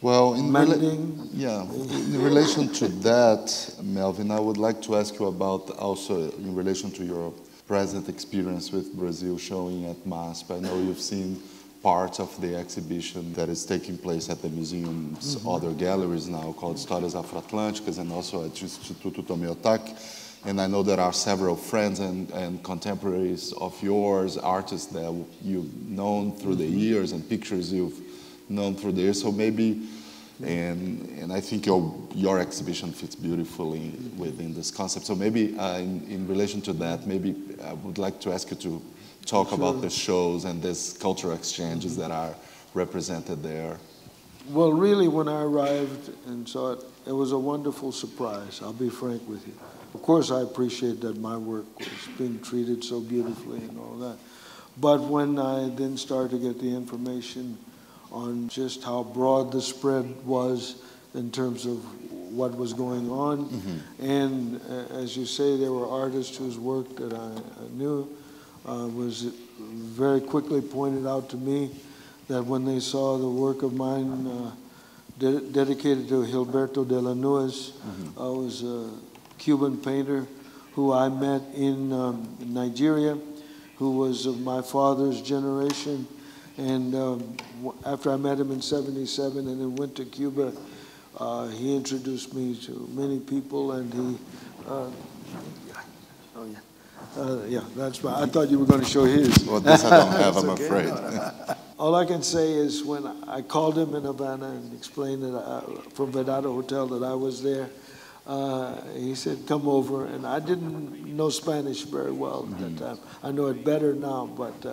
well, in in relation to that, Melvin, I would like to ask you about also in relation to your present experience with Brazil showing at MASP. I know you've seen part of the exhibition that is taking place at the museum's other galleries now, called Histórias Afro-Atlânticas, and also at Instituto Tomei Otaki. And I know there are several friends and contemporaries of yours, artists that you've known through the years and pictures you've known through the years. So maybe, and I think your exhibition fits beautifully within this concept. So maybe in relation to that, maybe I would like to ask you to talk about the shows and these cultural exchanges that are represented there. Well, really, when I arrived and saw it, it was a wonderful surprise, I'll be frank with you. Of course, I appreciate that my work was being treated so beautifully and all that. But when I then started to get the information on just how broad the spread was in terms of what was going on, and as you say, there were artists whose work that I knew was very quickly pointed out to me that when they saw the work of mine dedicated to Gilberto de la Nuez, was a Cuban painter who I met in Nigeria, who was of my father's generation. And after I met him in '77 and then went to Cuba, he introduced me to many people, and he, yeah, that's right. I thought you were going to show his. Well, this I don't have, I'm afraid. All I can say is when I called him in Havana and explained that from Vedado Hotel that I was there, he said, come over. And I didn't know Spanish very well at that time. I know it better now, but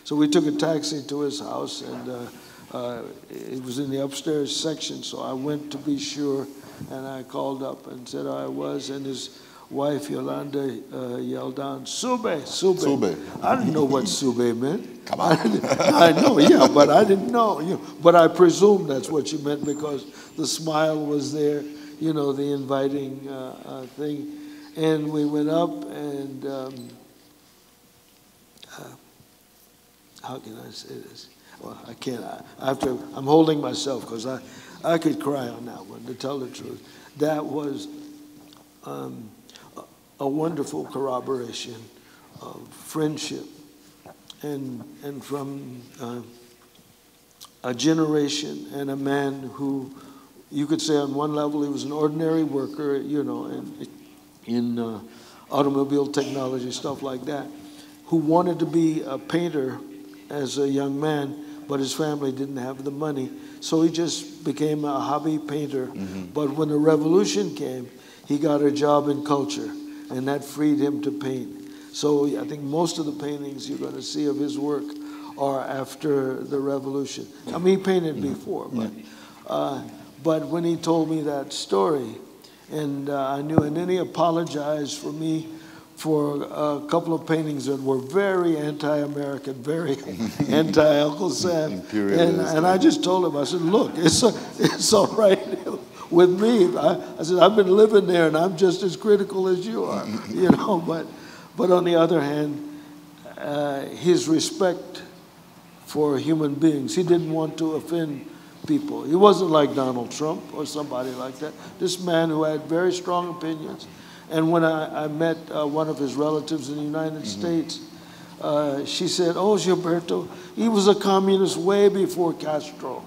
so we took a taxi to his house, and it was in the upstairs section, so I went to be sure, and I called up and said I was, and his wife, Yolanda, yelled down, "Sube, sube." Sube. I didn't know what sube meant. Come on. I know, yeah, but I didn't know. But I presumed that's what she meant because the smile was there, the inviting thing. And we went up and, how can I say this? Well, I can't. I'm holding myself because I could cry on that one, to tell the truth. That was a wonderful corroboration of friendship and from a generation and a man who, you could say on one level he was an ordinary worker, in automobile technology, stuff like that, who wanted to be a painter as a young man, but his family didn't have the money. So he just became a hobby painter. But when the revolution came, he got a job in culture, and that freed him to paint. So I think most of the paintings you're going to see of his work are after the revolution. I mean, he painted before, but when he told me that story, and I knew, and then he apologized for me for a couple of paintings that were very anti-American, very anti-Uncle Sam. And I just told him, I said, look, it's all right with me. I said, I've been living there and I'm just as critical as you are, But on the other hand, his respect for human beings, he didn't want to offend people. He wasn't like Donald Trump or somebody like that. This man who had very strong opinions. And when I met one of his relatives in the United States, she said, "Oh, Gilberto, he was a communist way before Castro."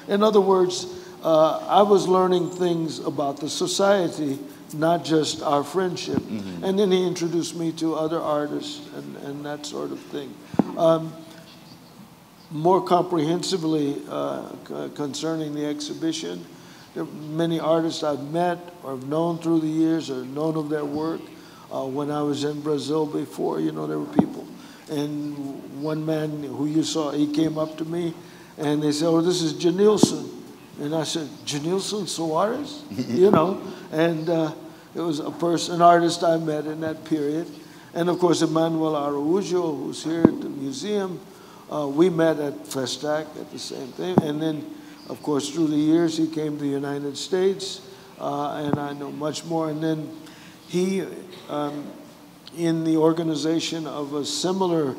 In other words, I was learning things about the society, not just our friendship. And then he introduced me to other artists and that sort of thing. More comprehensively concerning the exhibition, there are many artists I've met or have known through the years or known of their work. When I was in Brazil before, there were people. And one man who you saw, he came up to me and they said, "Oh, this is Janilson." And I said, "Janilson Soares?" And it was an artist I met in that period. And of course, Emmanuel Araújo, who's here at the museum, we met at Festac at the same thing. And then, of course, through the years, he came to the United States, and I know much more. And then he, in the organization of a similar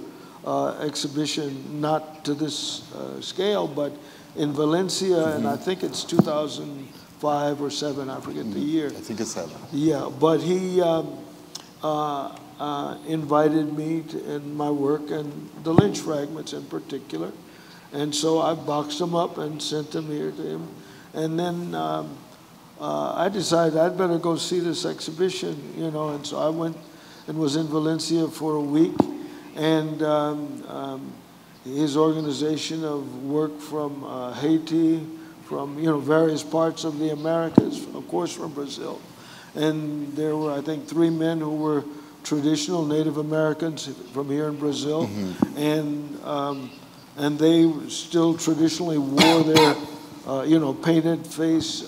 exhibition, not to this scale, but in Valencia, and I think it's 2005 or 7, I forget the year. I think it's 7. Yeah, but he invited me in my work, and the Lynch fragments in particular. And so I boxed them up and sent them here to him. And then I decided I'd better go see this exhibition, and so I went and was in Valencia for a week. And his organization of work from Haiti, from, various parts of the Americas, of course from Brazil. And there were, I think, 3 men who were traditional Native Americans from here in Brazil. And they still traditionally wore their, painted face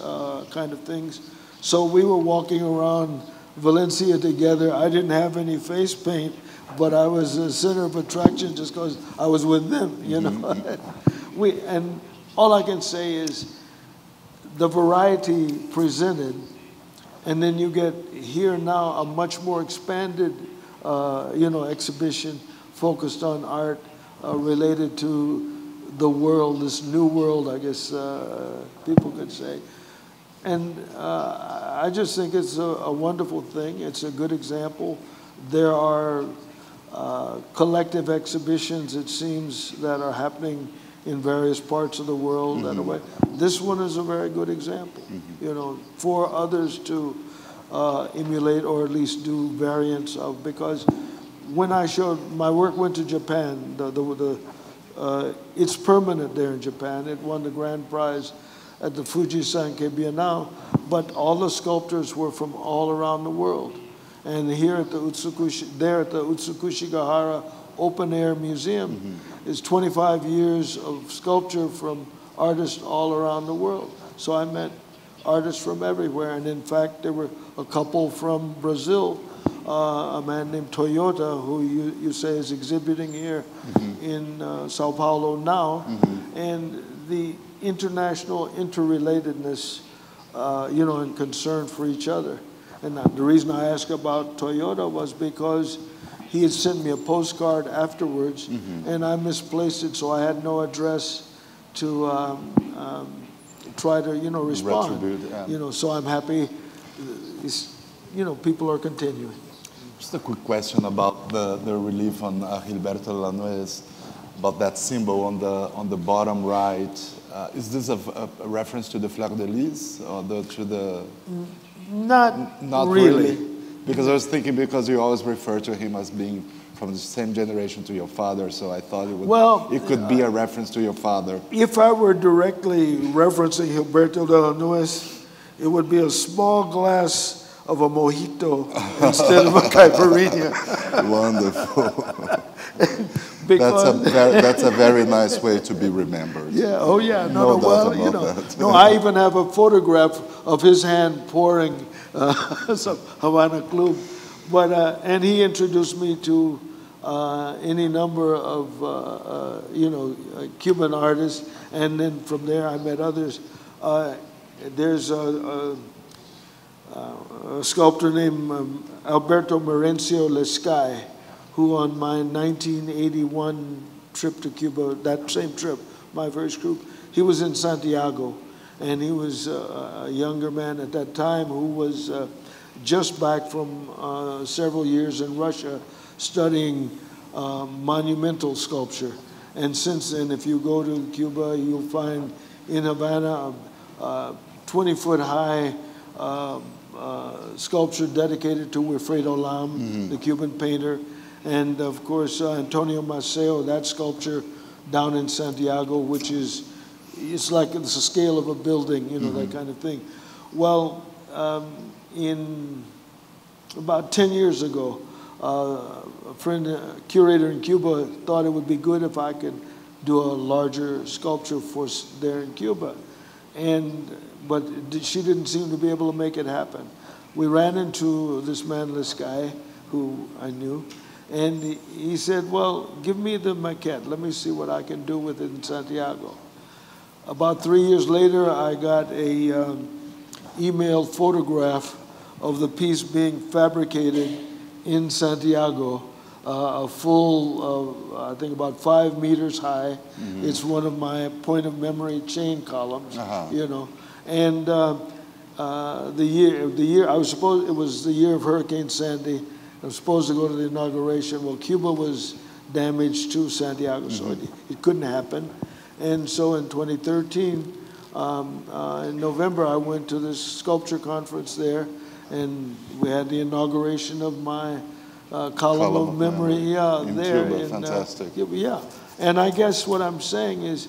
kind of things. So we were walking around Valencia together. I didn't have any face paint, but I was a center of attraction just because I was with them, And all I can say is the variety presented, and then you get here now a much more expanded, exhibition focused on art, related to the world, this new world, I guess people could say. And I just think it's a wonderful thing. It's a good example. There are collective exhibitions, it seems, that are happening in various parts of the world. This one is a very good example, for others to emulate or at least do variants of, because when I showed, my work went to Japan. It's permanent there in Japan. It won the grand prize at the Fuji-Sankei Biennale, but all the sculptors were from all around the world. And here at the Utsukushigahara Open Air Museum is 25 years of sculpture from artists all around the world. So I met artists from everywhere. And in fact, there were a couple from Brazil, a man named Toyota, who you say is exhibiting here in Sao Paulo now. And the international interrelatedness, you know, and concern for each other. And the reason I asked about Toyota was because he had sent me a postcard afterwards, and I misplaced it, so I had no address to try to, you know, respond. You know, so I'm happy, you know, people are continuing. Just a quick question about the relief on Gilberto de Lanús, about that symbol on the bottom right. Is this a reference to the Fleur de Lis or to the? Not really. Because I was thinking, because you always refer to him as being from the same generation to your father, so I thought it could be a reference to your father. If I were directly referencing Gilberto de Lanús, it would be a small glass of a mojito instead of a caipirinha. Wonderful. That's a very nice way to be remembered. Yeah. Oh, yeah. No, well, you know. No, I even have a photograph of his hand pouring some Havana Club, but and he introduced me to any number of you know, Cuban artists, and then from there I met others. There's a sculptor named Alberto Merencio Lescay, who on my 1981 trip to Cuba, that same trip, my first group, he was in Santiago, and he was a younger man at that time who was just back from several years in Russia studying monumental sculpture. And since then, if you go to Cuba, you'll find in Havana a 20-foot high sculpture dedicated to Wilfredo Lam, the Cuban painter. And of course, Antonio Maceo, that sculpture down in Santiago, which is, it's like it's the scale of a building, you know, that kind of thing. Well, in about 10 years ago, a friend, a curator in Cuba, thought it would be good if I could do a larger sculpture for there in Cuba. But she didn't seem to be able to make it happen. We ran into this man, Lescay, who I knew, and he said, well, give me the maquette. Let me see what I can do with it in Santiago. About 3 years later, I got a emailed photograph of the piece being fabricated in Santiago, a full, I think about 5 meters high. It's one of my point of memory chain columns, you know. And the year I was supposed, it was the year of Hurricane Sandy. I was supposed to go to the inauguration. Well, Cuba was damaged to Santiago, so it couldn't happen. And so in 2013, in November, I went to this sculpture conference there, and we had the inauguration of my column of memory in there. Cuba. Fantastic. Yeah, and I guess what I'm saying is,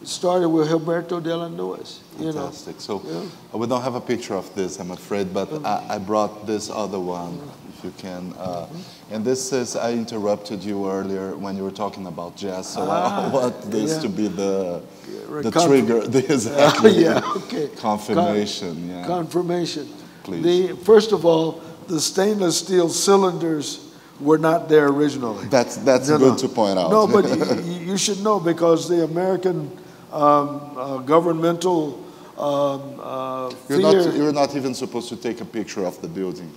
it started with Gilberto de Lanús. Fantastic. So we don't have a picture of this, I'm afraid, but I brought this other one, if you can. And this is, I interrupted you earlier when you were talking about jazz, so I want this to be the trigger. Exactly. Confirmation. Confirmation. Please. First of all, the stainless steel cylinders were not there originally. That's good to point out. No, but you should know, because the American governmental you're not even supposed to take a picture of the building.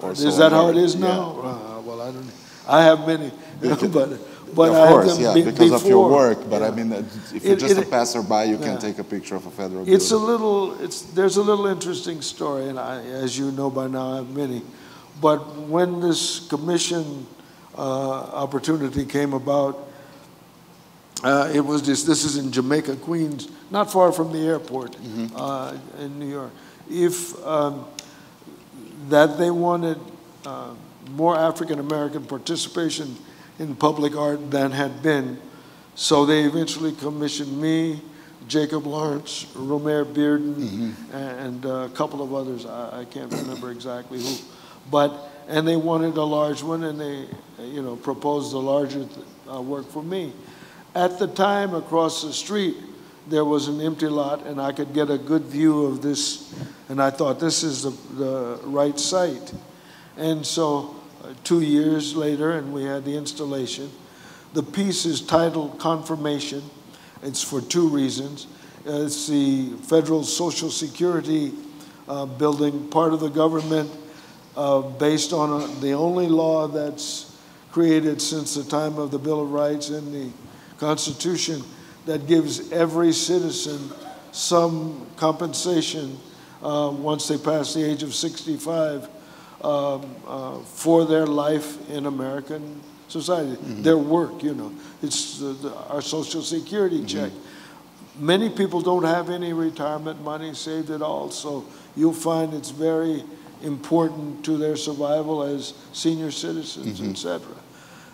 Is that how it is now? Well, I don't. I have many, but of course, because of your work. But yeah. I mean, if you're just a passerby, you can take a picture of a federal building. There's a little interesting story, and as you know by now, I have many. But when this commission opportunity came about, it was this is in Jamaica, Queens, not far from the airport in New York. That they wanted more African-American participation in public art than had been. So they eventually commissioned me, Jacob Lawrence, Romer Bearden, and a couple of others. I can't remember exactly who. And they wanted a large one, and they proposed a larger work for me. At the time, across the street, there was an empty lot, and I could get a good view of this, and I thought, this is the right site. And so 2 years later, and we had the installation. The piece is titled Confirmation. It's for two reasons. It's the federal Social Security building, part of the government based on the only law that's created since the time of the Bill of Rights and the Constitution that gives every citizen some compensation once they pass the age of 65 for their life in American society, their work, you know. It's our Social Security check. Many people don't have any retirement money saved at all, so you'll find it's very important to their survival as senior citizens, etc.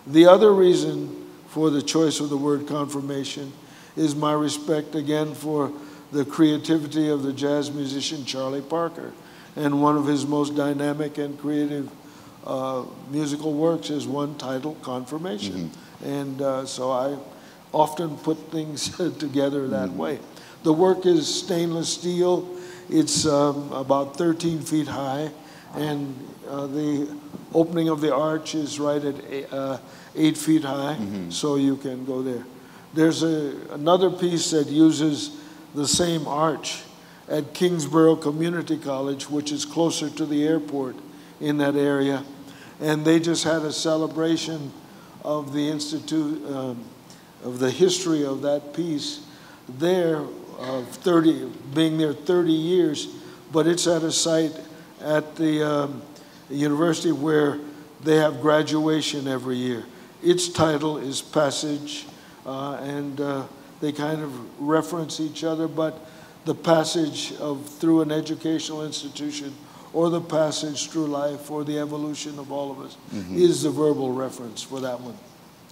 The other reason for the choice of the word confirmation is my respect, again, for the creativity of the jazz musician Charlie Parker. And one of his most dynamic and creative musical works is one titled Confirmation. And so I often put things together that way. The work is stainless steel. It's about 13 feet high, and the opening of the arch is right at 8 feet high, so you can go there. There's another piece that uses the same arch at Kingsborough Community College, which is closer to the airport in that area. And they just had a celebration of the Institute, of the history of that piece there, of being there 30 years, but it's at a site at the university where they have graduation every year. Its title is Passage, and they kind of reference each other, but the passage through an educational institution or the passage through life or the evolution of all of us is the verbal reference for that one.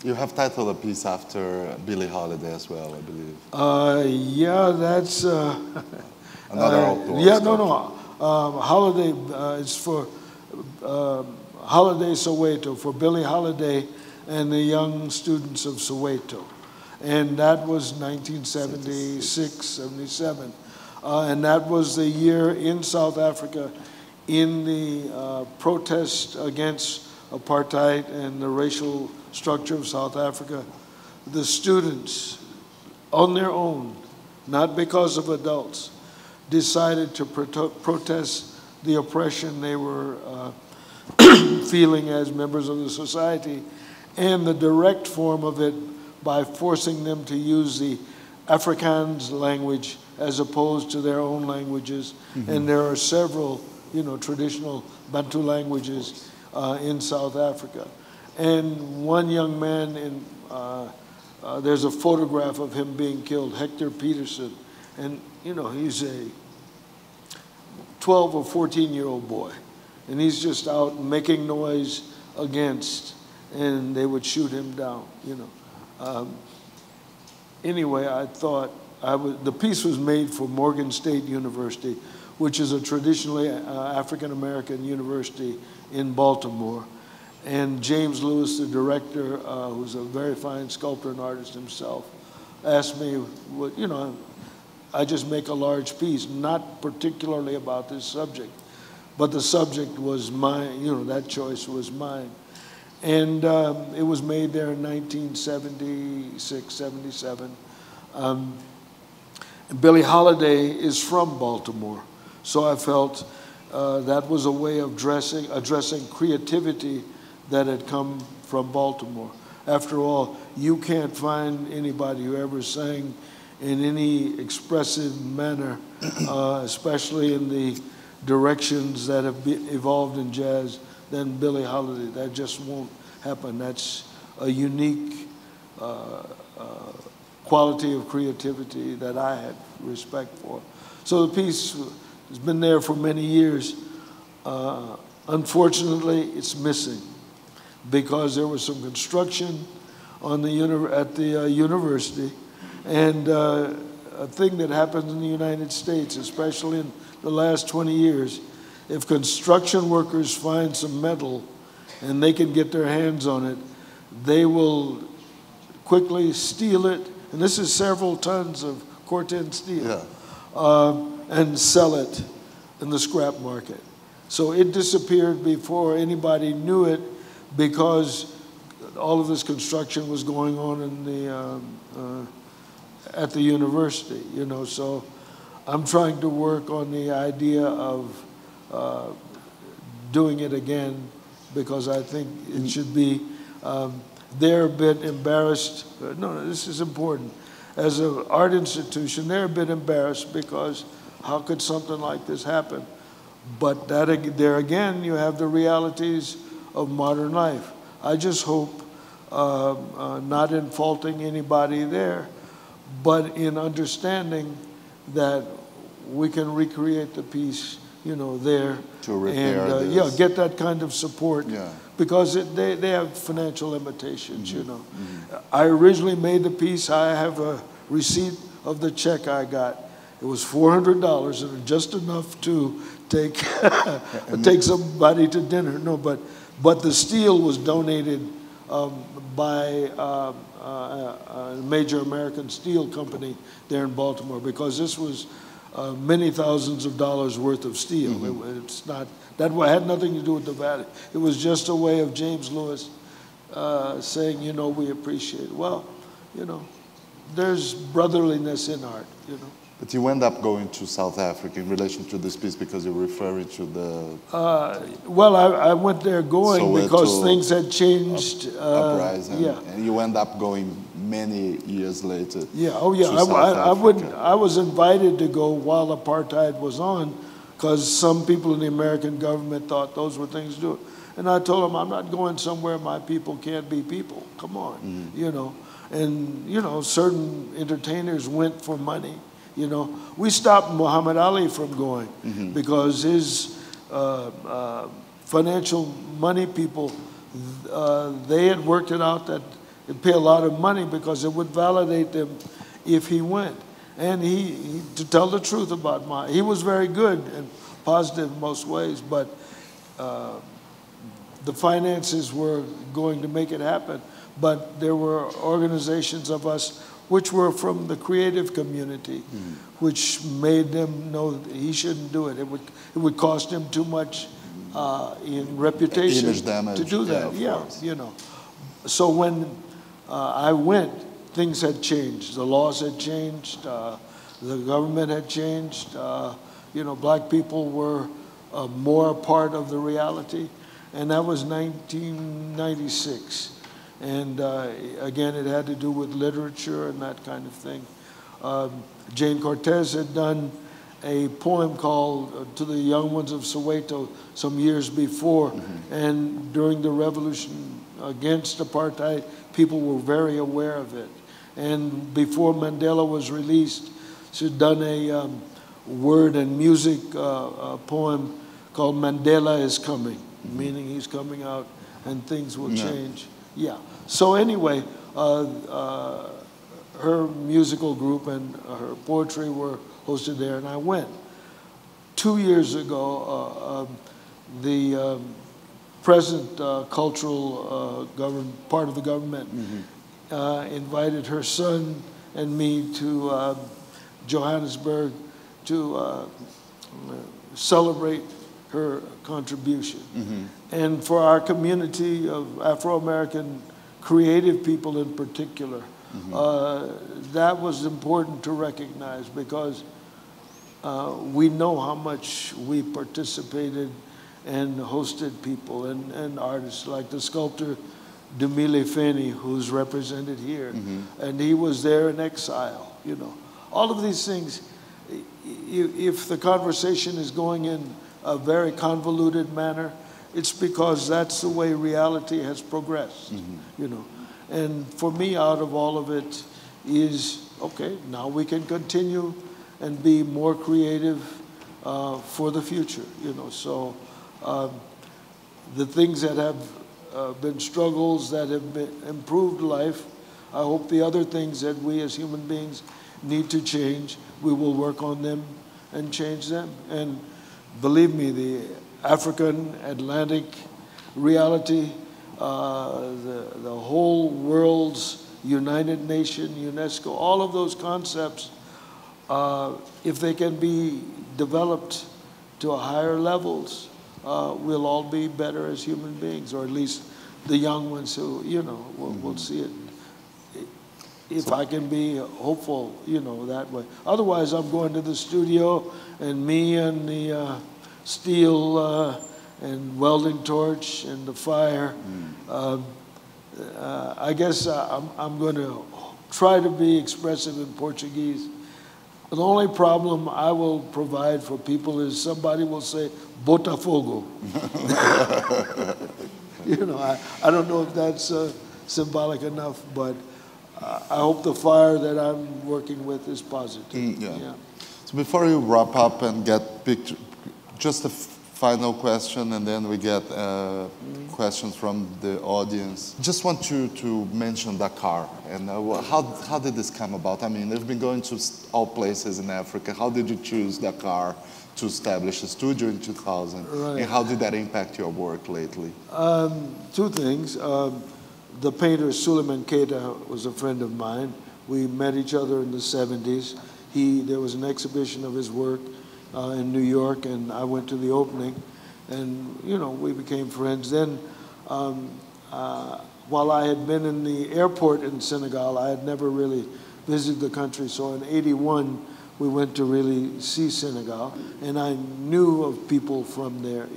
You have titled a piece after Billie Holiday as well, I believe. Yeah, that's... Another outdoor yeah, sculpture. no. Holiday, it's for Holiday Soweto, for Billie Holiday and the young students of Soweto. And that was 1976, 77. And that was the year in South Africa in the protest against apartheid and the racial structure of South Africa. The students, on their own, not because of adults, decided to protest the oppression they were feeling as members of the society, and the direct form of it by forcing them to use the Afrikaans language as opposed to their own languages. And there are several, you know, traditional Bantu languages in South Africa. And one young man, there's a photograph of him being killed, Hector Peterson. And, you know, he's a 12 or 14-year-old boy. And he's just out making noise against, and they would shoot him down, you know. Anyway, I thought the piece was made for Morgan State University, which is a traditionally African-American university in Baltimore. And James Lewis, the director, who's a very fine sculptor and artist himself, asked me, what, you know, I just make a large piece, not particularly about this subject, but the subject was mine, you know, that choice was mine. And it was made there in 1976, 77. Billie Holiday is from Baltimore, so I felt that was a way of addressing creativity that had come from Baltimore. After all, you can't find anybody who ever sang in any expressive manner, especially in the directions that have evolved in jazz, than Billie Holiday. That just won't happen. That's a unique quality of creativity that I had respect for. So the piece has been there for many years. Unfortunately, it's missing because there was some construction on at the university, and a thing that happens in the United States, especially in the last 20 years, if construction workers find some metal and they can get their hands on it, they will quickly steal it. And this is several tons of Corten steel, Yeah. and sell it in the scrap market. So it disappeared before anybody knew it, because all of this construction was going on in the at the university, you know. So I'm trying to work on the idea of doing it again, because I think it should be. They're a bit embarrassed. No, this is important. As an art institution, they're a bit embarrassed, because how could something like this happen? But there again, you have the realities of modern life. I just hope, not in faulting anybody there, but in understanding that we can recreate the piece, you know, there. To repair this. Yeah, get that kind of support. Yeah. Because they have financial limitations, you know. I originally made the piece. I have a receipt of the check I got. It was $400, and just enough to take take somebody to dinner. No, but the steel was donated by a major American steel company there in Baltimore, because this was many thousands of dollars worth of steel. It's not, that had nothing to do with the value. It was just a way of James Lewis saying, you know, we appreciate it. Well, you know, there's brotherliness in art, you know. But you end up going to South Africa in relation to this piece, because you're referring to the... Well, I went there going Soweto because things had changed. Uprising, yeah. and you end up going many years later. Yeah, oh yeah, I was invited to go while apartheid was on, because some people in the American government thought those were things to do. And I told them, I'm not going somewhere my people can't be people. Come on, you know. And, you know, certain entertainers went for money. You know, we stopped Muhammad Ali from going because his financial money people, they had worked it out that it'd pay a lot of money because it would validate them if he went. And he to tell the truth about he was very good and positive in most ways, but the finances were going to make it happen. But there were organizations of us which were from the creative community, which made them know that he shouldn't do it. It would cost him too much in reputation image damage, to do that. Yeah, you know. So when I went, things had changed. The laws had changed. The government had changed. You know, black people were more a part of the reality, and that was 1996. And again, it had to do with literature and that kind of thing. Jane Cortez had done a poem called To the Young Ones of Soweto some years before. And during the revolution against apartheid, people were very aware of it. And before Mandela was released, she'd done a word and music poem called Mandela is Coming, meaning he's coming out and things will change. Yeah. So anyway, her musical group and her poetry were hosted there, and I went. 2 years ago, the present cultural part of the government invited her son and me to Johannesburg to celebrate her contribution. And for our community of Afro-American creative people in particular, that was important to recognize, because we know how much we participated and hosted people and artists, like the sculptor Dumile Feni, who's represented here, and he was there in exile, you know. All of these things, if the conversation is going in a very convoluted manner, it's because that's the way reality has progressed, you know. And for me, out of all of it is, okay, now we can continue and be more creative for the future, you know. So the things that have been struggles that have improved life, I hope the other things that we as human beings need to change, we will work on them and change them. And believe me, the African Atlantic reality, the whole world's United Nations, UNESCO, all of those concepts if they can be developed to higher levels, we'll all be better as human beings, or at least the young ones who, will see it. If I can be hopeful, that way. Otherwise, I'm going to the studio, and me and the steel and welding torch and the fire. I guess I'm going to try to be expressive in Portuguese. The only problem I will provide for people is somebody will say, Botafogo. I don't know if that's symbolic enough, but I hope the fire that I'm working with is positive. Yeah. So before you wrap up and get picture, just a final question, and then we get questions from the audience. Just want you to mention Dakar, and how did this come about? I mean, you've been going to all places in Africa. How did you choose Dakar to establish a studio in 2000? Right. And how did that impact your work lately? Two things. The painter Suleiman Keita was a friend of mine. We met each other in the 70s. There was an exhibition of his work in New York, and I went to the opening, and we became friends. Then, while I had been in the airport in Senegal, I had never really visited the country. So in '81, we went to really see Senegal, and I knew of people from there.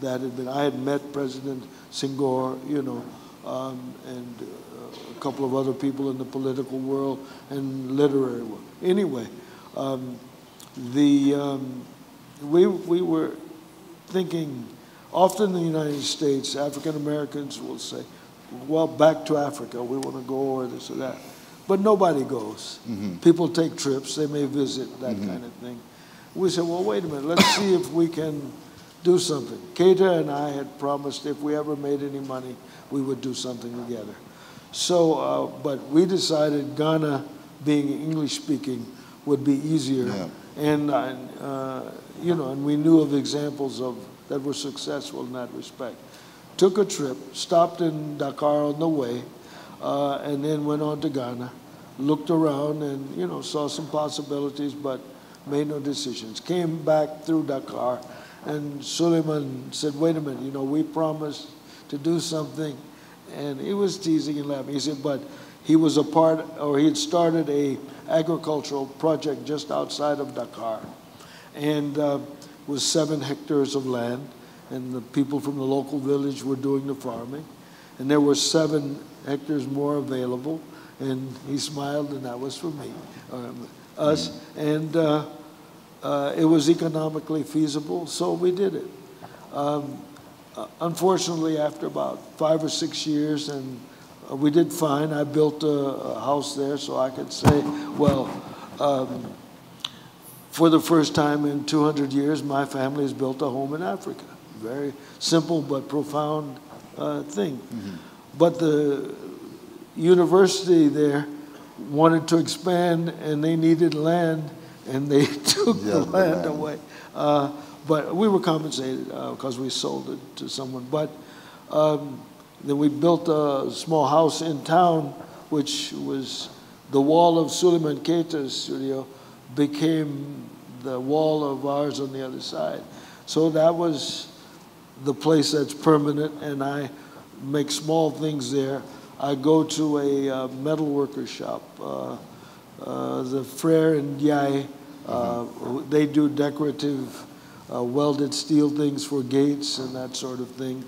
That had been. I had met President Senghor, and a couple of other people in the political world and literary world. Anyway. We were thinking, often in the United States, African Americans will say, well, back to Africa, we want to go, or this or that. But nobody goes. People take trips, they may visit, that kind of thing. We said, well, wait a minute, let's see if we can do something. Keita and I had promised if we ever made any money, we would do something together. So, but we decided Ghana, being English-speaking, would be easier. Yeah. And and we knew of examples that were successful in that respect. Took a trip, stopped in Dakar on the way, and then went on to Ghana, looked around and, saw some possibilities, but made no decisions. Came back through Dakar, and Suleiman said, wait a minute, we promised to do something. And he was teasing and laughing. He said, but he was he had started a agricultural project just outside of Dakar, and was 7 hectares of land, and the people from the local village were doing the farming, and there were 7 hectares more available, and he smiled, and that was for me, us, and it was economically feasible, so we did it. Unfortunately, after about 5 or 6 years, and we did fine. I built a house there, so I could say, well, for the first time in 200 years, my family has built a home in Africa. Very simple but profound thing. But the university there wanted to expand, and they needed land, and they took the land away. But we were compensated because we sold it to someone. But then we built a small house in town, which was the wall of Suleiman Keita's studio became the wall of ours on the other side. So that was the place that's permanent, and I make small things there. I go to a metalworker shop, the Frere and Yai. They do decorative welded steel things for gates and that sort of thing.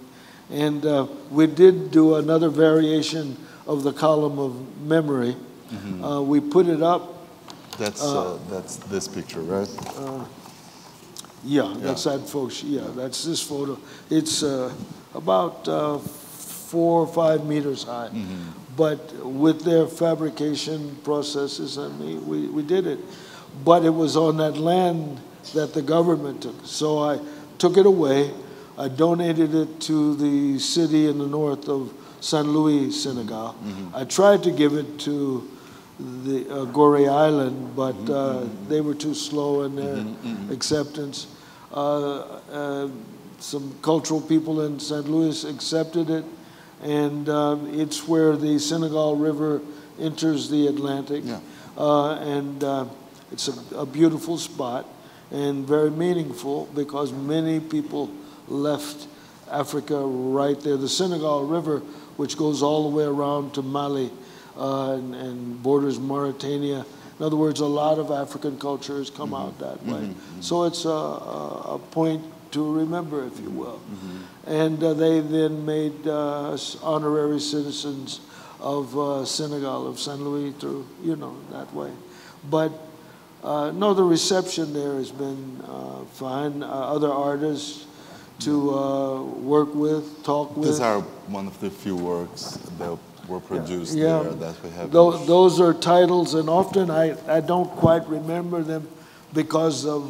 And we did do another variation of the column of memory. We put it up. That's this picture, right? That's that photo. Yeah, that's this photo. It's about 4 or 5 meters high. But with their fabrication processes, we did it. But it was on that land that the government took. So I took it away. I donated it to the city in the north of Saint Louis, Senegal. I tried to give it to the Gorée Island, but they were too slow in their acceptance. Some cultural people in St. Louis accepted it, and it's where the Senegal River enters the Atlantic. It's a beautiful spot and very meaningful because many people left Africa right there. The Senegal River, which goes all the way around to Mali and borders Mauritania. In other words, a lot of African culture has come out that way. So it's a point to remember, if you will. And they then made us honorary citizens of Senegal, of Saint Louis, through, that way. But no, the reception there has been fine. Other artists to work with, talk with. These are one of the few works that were produced there that we have. Those are titles, and often I don't quite remember them because of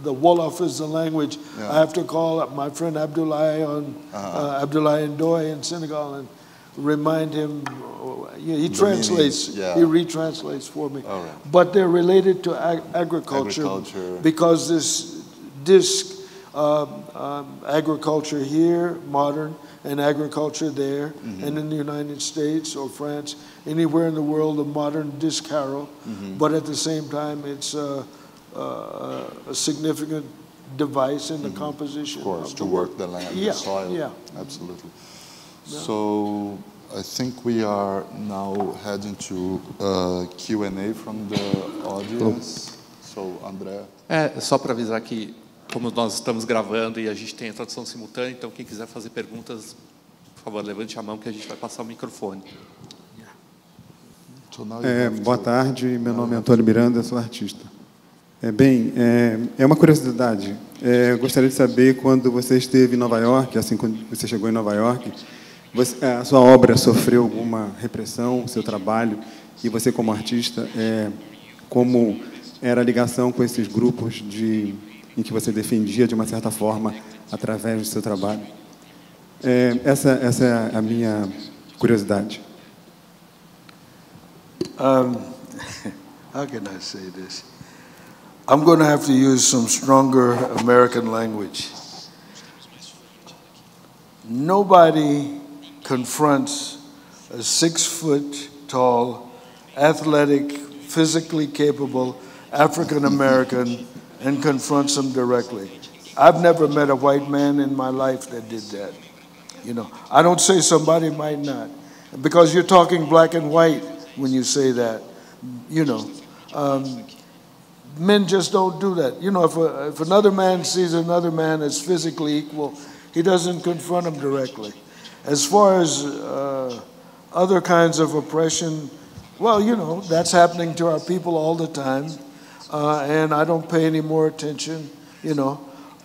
the Wolof is the language. I have to call up my friend Abdoulaye Abdoulaye Ndoye in Senegal and remind him. He translates. He retranslates for me. But they're related to agriculture because this disc. Agriculture here, modern, and agriculture there, and in the United States or France, anywhere in the world, a modern disc harrow, but at the same time, it's a significant device in the composition. Of course, to work the land, the soil. Yeah, absolutely. Yeah. So I think we are now heading to Q&A from the audience. So, André. Só para avisar que como nós estamos gravando e a gente tem a tradução simultânea, então quem quiser fazer perguntas, por favor, levante a mão que a gente vai passar o microfone. Boa tarde, meu nome é Antônio Miranda, sou artista. É uma curiosidade. Eu gostaria de saber, quando você esteve em Nova York, assim quando você chegou em Nova York, a sua obra sofreu alguma repressão, o seu trabalho, e você como artista, como era a ligação com esses grupos em que você defendia, de uma certa forma, através do seu trabalho. Essa é a minha curiosidade. How can I say this? I'm going to have to use some stronger American language. Nobody confronts a 6-foot-tall, athletic, physically capable African-American and confronts them directly. I've never met a white man in my life that did that. I don't say somebody might not, because you're talking black and white when you say that. Men just don't do that. If another man sees another man as physically equal, he doesn't confront him directly. As far as other kinds of oppression, well, that's happening to our people all the time. And I don't pay any more attention.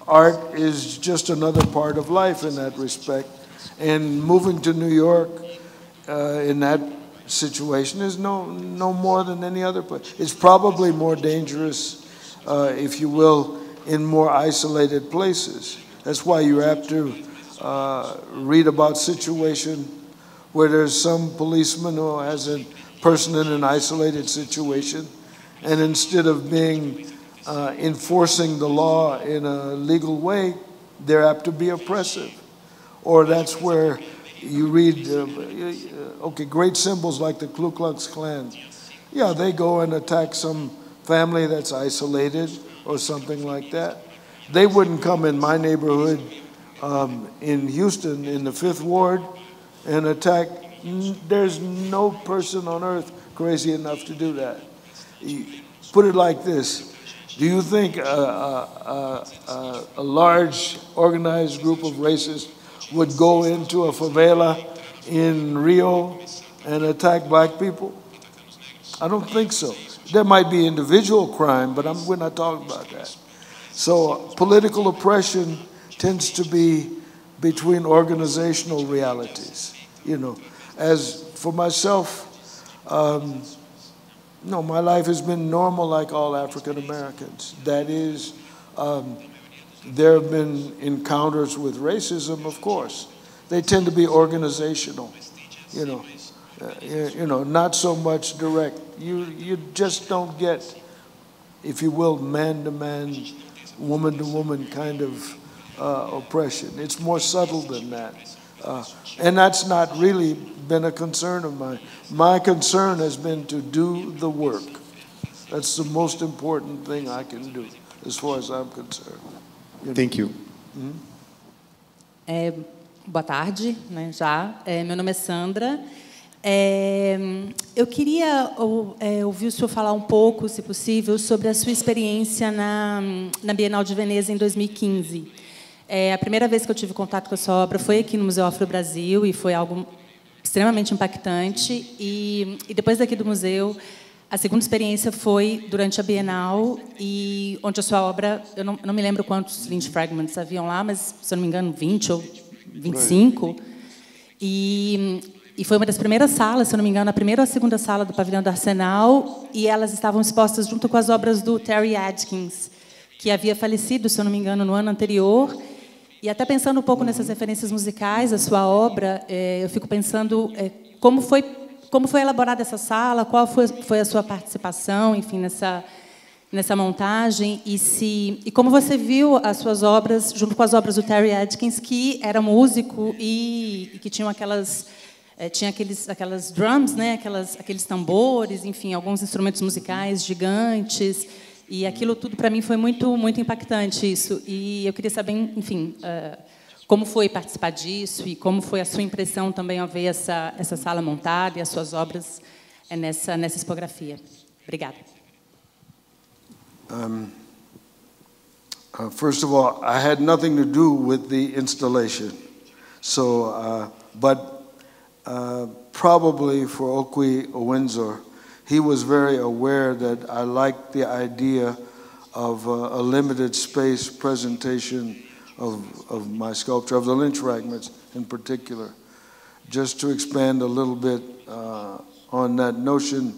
Art is just another part of life in that respect. And moving to New York in that situation is no more than any other place. It's probably more dangerous, if you will, in more isolated places. That's why you have to read about situation where there's some policeman who has a person in an isolated situation, and instead of enforcing the law in a legal way, they're apt to be oppressive. Or that's where you read, great symbols like the Ku Klux Klan. Yeah, they go and attack some family that's isolated or something like that. They wouldn't come in my neighborhood in Houston in the 5th Ward and attack. There's no person on earth crazy enough to do that. Put it like this. Do you think a large organized group of racists would go into a favela in Rio and attack black people? I don't think so. There might be individual crime, but we're not talking about that. So political oppression tends to be between organizational realities. As for myself, no, my life has been normal like all African Americans. That is, there have been encounters with racism, of course. They tend to be organizational, not so much direct. You just don't get, if you will, man-to-man, woman-to-woman kind of oppression. It's more subtle than that. And that's not really been a concern of mine. My concern has been to do the work. That's the most important thing I can do, as far as I'm concerned. Thank you. Boa tarde, né, já. Meu nome é Sandra. Eu queria ouvir o senhor falar um pouco, se possível, sobre a sua experiência na Bienal de Veneza em 2015. A primeira vez que eu tive contato com a sua obra foi aqui no Museu Afro Brasil, e foi algo extremamente impactante. E depois daqui do museu, a segunda experiência foi durante a Bienal, e onde a sua obra, eu não me lembro quantos Lynch Fragments haviam lá, mas, se eu não me engano, 20 ou 25. E foi uma das primeiras salas, se eu não me engano, a primeira ou a segunda sala do Pavilhão do Arsenal, e elas estavam expostas junto com as obras do Terry Adkins, que havia falecido, se eu não me engano, no ano anterior. E até pensando um pouco nessas referências musicais, a sua obra, eu fico pensando como foi elaborada essa sala, qual foi a sua participação, enfim, nessa montagem, e como você viu as suas obras junto com as obras do Terry Adkins, que era músico e que tinham aquelas drums, né, aqueles tambores, enfim, alguns instrumentos musicais gigantes. E aquilo tudo, para mim, foi muito, muito impactante, isso. E eu queria saber, enfim, como foi participar disso e como foi a sua impressão também ao ver essa sala montada e as suas obras nessa expografia. Obrigada. First of all, I had nothing to do with the installation. So, probably for Okwe Owenzor, he was very aware that I liked the idea of a limited space presentation of my sculpture, of the Lynch fragments in particular. Just to expand a little bit on that notion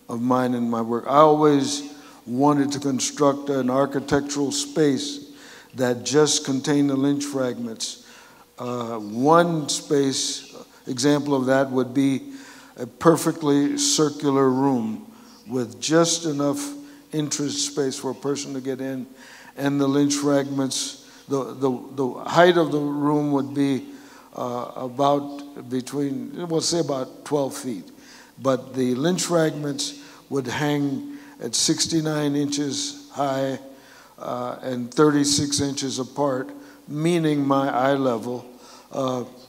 of mine and my work. I always wanted to construct an architectural space that just contained the Lynch fragments. One space example of that would be a perfectly circular room with just enough interest space for a person to get in, and the Lynch fragments, the height of the room would be about between, we'll say about 12 feet. But the Lynch fragments would hang at 69 inches high and 36 inches apart, meaning my eye level,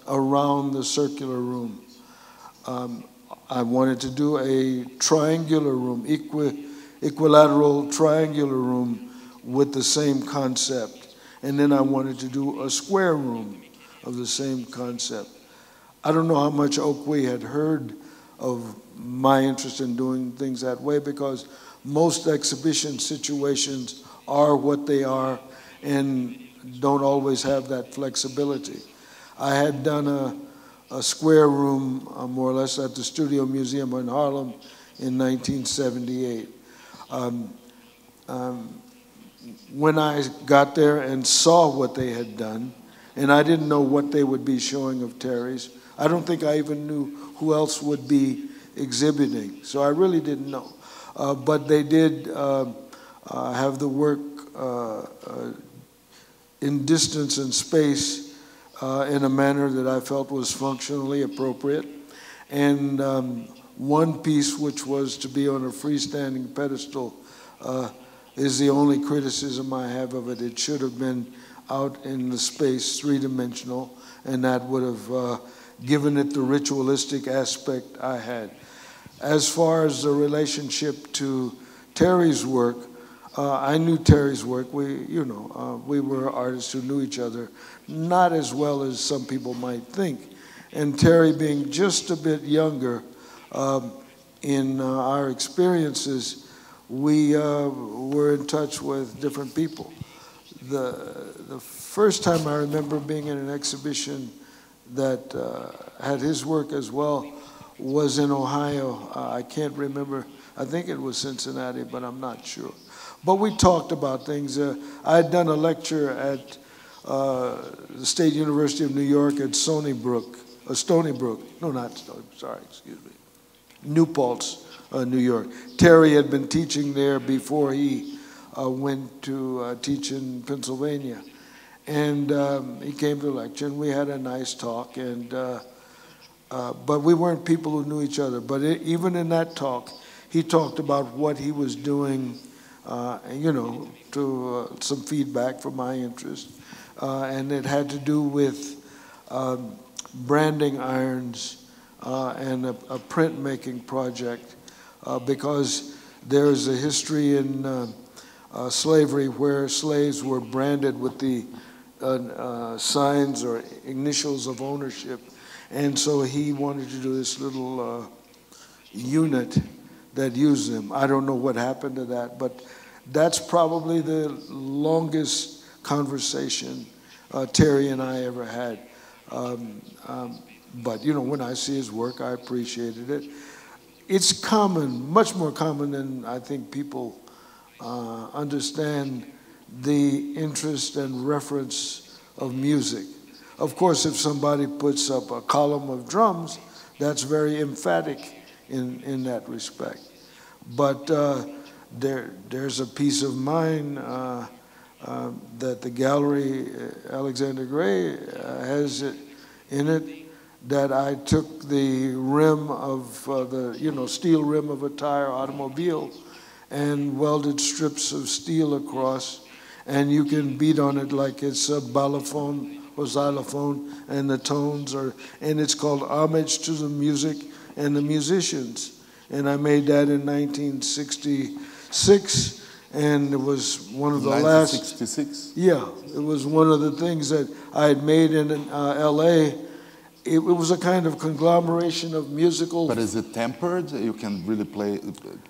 around the circular room. I wanted to do a triangular room, equilateral triangular room with the same concept. And then I wanted to do a square room of the same concept. I don't know how much Okwe had heard of my interest in doing things that way, because most exhibition situations are what they are and don't always have that flexibility. I had done a square room, more or less, at the Studio Museum in Harlem in 1978. When I got there and saw what they had done, and I didn't know what they would be showing of Terry's, I don't think I even knew who else would be exhibiting, so I really didn't know. But they did have the work in distance and space in a manner that I felt was functionally appropriate. And one piece, which was to be on a freestanding pedestal, is the only criticism I have of it. It should have been out in the space, three-dimensional, and that would have given it the ritualistic aspect I had. As far as the relationship to Terry's work, I knew Terry's work. We were artists who knew each other, not as well as some people might think. And Terry, being just a bit younger, in our experiences, we were in touch with different people. The first time I remember being in an exhibition that had his work as well was in Ohio. I can't remember. I think it was Cincinnati, but I'm not sure. But we talked about things. I had done a lecture at the State University of New York at Stony Brook. No, not Stony, sorry, excuse me. New Paltz, New York. Terry had been teaching there before he went to teach in Pennsylvania. And he came to the lecture, and we had a nice talk. And but we weren't people who knew each other. But even in that talk, he talked about what he was doing, you know, to some feedback for my interest. And it had to do with branding irons and a printmaking project, because there is a history in slavery where slaves were branded with the signs or initials of ownership. And so he wanted to do this little unit that used them. I don't know what happened to that, but that's probably the longest conversation Terry and I ever had. But, you know, when I see his work, I appreciated it. It's common, much more common than I think people understand, the interest and reference of music. Of course, if somebody puts up a column of drums, that's very emphatic in that respect. But there's a piece of mine that the gallery, Alexander Gray, has in it, that I took the rim of the, you know, steel rim of a tire automobile and welded strips of steel across, and you can beat on it like it's a balafon or xylophone, and the tones are, and it's called Homage to the Music and the Musicians. And I made that in 1966, and it was one of the 1966? Yeah, it was one of the things that I had made in L.A. It was a kind of conglomeration of musical. But is it tempered? You can really play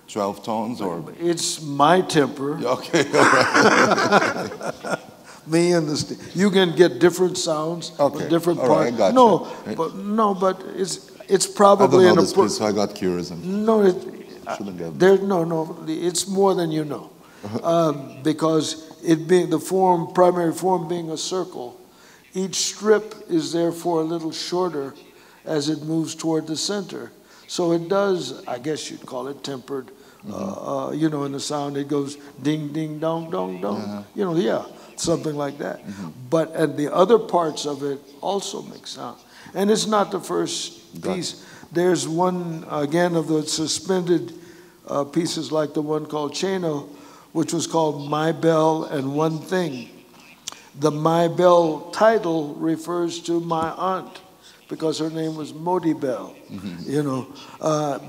12 tones, or? It's my temper. Okay, all right. Me and the you can get different sounds, okay, different all parts. Right, I got no, you. but it's probably I don't know this piece, so I got curious. No, it's more than you know, because it being the form, primary form being a circle. Each strip is therefore a little shorter as it moves toward the center. So it does, I guess you'd call it tempered, you know, in the sound it goes ding, ding, dong, dong, dong, you know, yeah, something like that. But and the other parts of it also make sound. And it's not the first piece. There's one, again, of the suspended pieces like the one called Cheno, which was called My Bell and One Thing. The My Bell title refers to my aunt, because her name was Modi Bell, you know.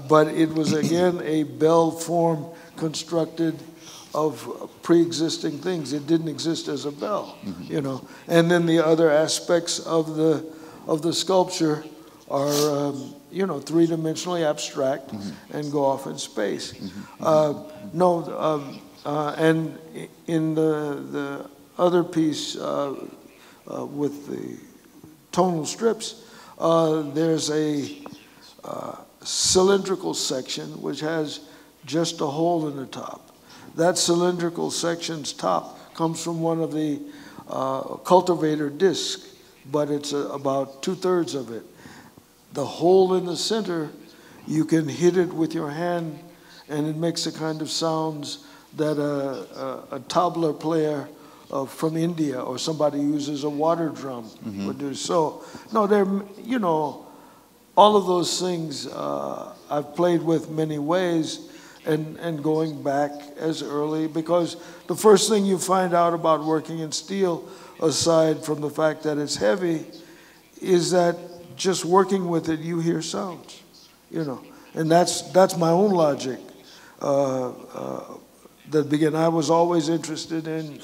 But it was, again, a bell form constructed of pre-existing things. It didn't exist as a bell, you know. And then the other aspects of the sculpture are, you know, three-dimensionally abstract and go off in space. And in the other piece with the tonal strips, there's a cylindrical section which has just a hole in the top. That cylindrical section's top comes from one of the cultivator discs, but it's about 2/3 of it. The hole in the center, you can hit it with your hand, and it makes the kind of sounds that a tabla player from India or somebody who uses a water drum would do. So, no, you know, all of those things I've played with many ways, and going back as early, because the first thing you find out about working in steel, aside from the fact that it's heavy, is that just working with it, you hear sounds, you know. And that's my own logic that began. I was always interested in.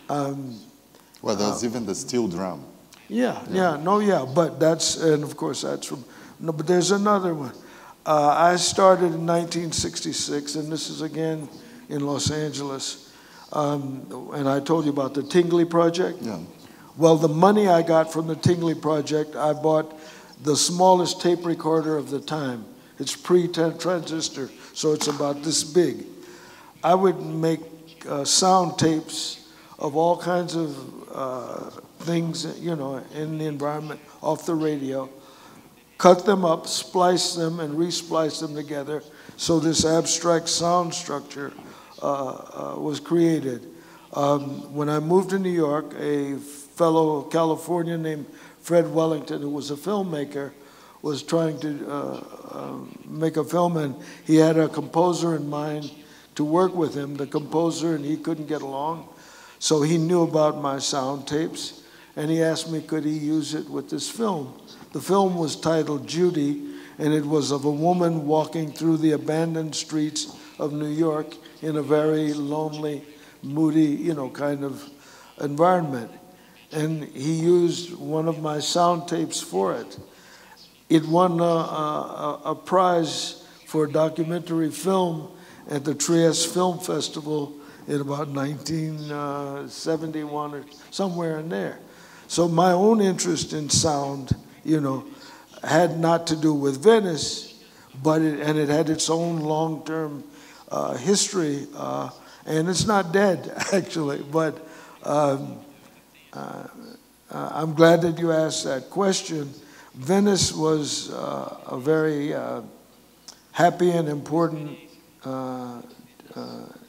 Well, there's even the steel drum. But that's, and of course that's from, no, but there's another one. I started in 1966, and this is again in Los Angeles. And I told you about the Tingley Project. Yeah. Well, the money I got from the Tingley Project, I bought the smallest tape recorder of the time. It's pre-transistor, so it's about this big. I would make sound tapes of all kinds of things, you know, in the environment, off the radio, cut them up, splice them, and re-splice them together, so this abstract sound structure was created. When I moved to New York, a fellow Californian named Fred Wellington, who was a filmmaker, was trying to make a film, and he had a composer in mind to work with him. The composer and he couldn't get along, so he knew about my sound tapes, and he asked me could he use it with this film. The film was titled Judy, and it was of a woman walking through the abandoned streets of New York in a very lonely, moody, kind of environment. And he used one of my sound tapes for it. It won a prize for documentary film at the Trieste Film Festival in about 1971 or somewhere in there. So my own interest in sound, had not to do with Venice, but it had its own long-term history, and it's not dead, actually. But I'm glad that you asked that question. Venice was a very happy and important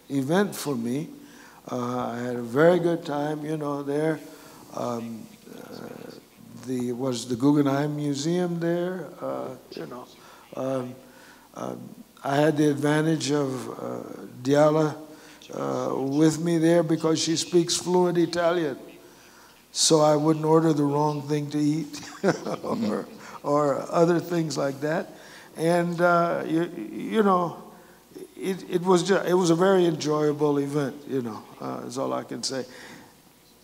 event for me. I had a very good time, there. Was the Guggenheim Museum there, I had the advantage of Diala with me there because she speaks fluent Italian, so I wouldn't order the wrong thing to eat or other things like that. And it was a very enjoyable event. Is all I can say.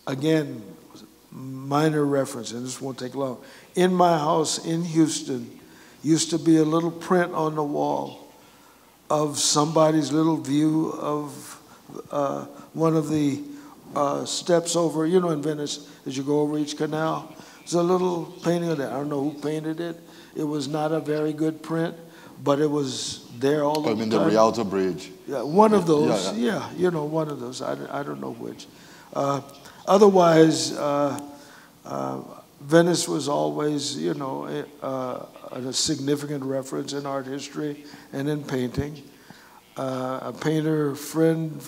Again, minor reference, and this won't take long. In my house in Houston used to be a little print on the wall of somebody's little view of one of the steps over, in Venice, as you go over each canal. There's a little painting of that. I don't know who painted it. It was not a very good print, but it was there all the time. I mean, the Rialto Bridge. Yeah, one of those. Yeah, one of those. I don't know which. Otherwise, Venice was always, a significant reference in art history and in painting. A painter friend,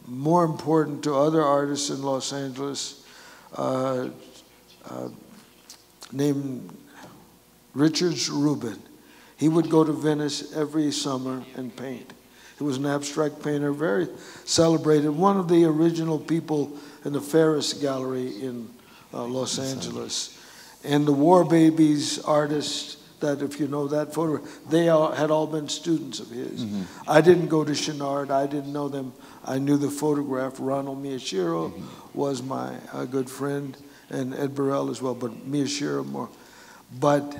more important to other artists in Los Angeles, named Richard Rubin. He would go to Venice every summer and paint. He was an abstract painter, very celebrated, one of the original people in the Ferris Gallery in Los Angeles. And the War Babies artists, that if you know that photo, they had all been students of his. Mm-hmm. I didn't go to Chenard, I didn't know them. I knew the photograph. Ronald Miyashiro was my good friend, and Ed Burrell as well, but Miyashiro more. But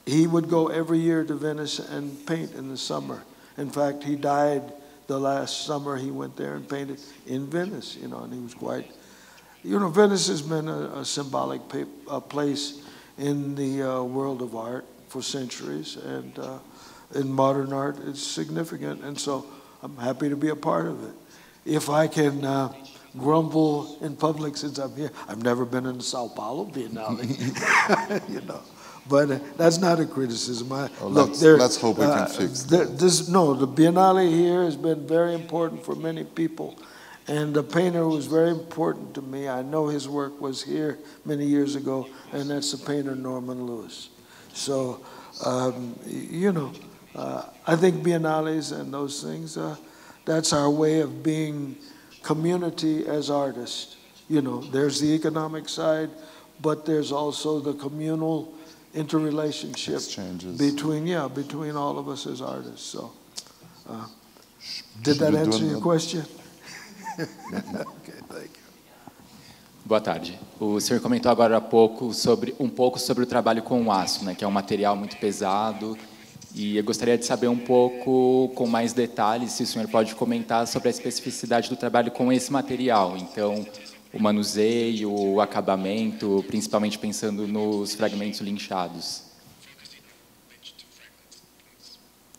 he would go every year to Venice and paint in the summer. In fact, he died the last summer he went there and painted in Venice, and he was quite, Venice has been a symbolic place in the world of art for centuries, and in modern art, it's significant, and so I'm happy to be a part of it. If I can grumble in public since I'm here, I've never been in the São Paulo Biennale, But that's not a criticism. Let's hope we can fix that. The Biennale here has been very important for many people. And the painter was very important to me. I know his work was here many years ago, and that's the painter Norman Lewis. So, I think Biennales and those things, that's our way of being community as artists. There's the economic side, but there's also the communal interrelationship between all of us as artists. So, did that answer your question? Okay, thank you. Boa tarde. O senhor comentou agora há pouco um pouco sobre o trabalho com o aço, né, que é um material muito pesado, e eu gostaria de saber um pouco com mais detalhes, se o senhor pode comentar sobre a especificidade do trabalho com esse material. Então, o manuseio, o acabamento, principalmente pensando nos fragmentos linchados.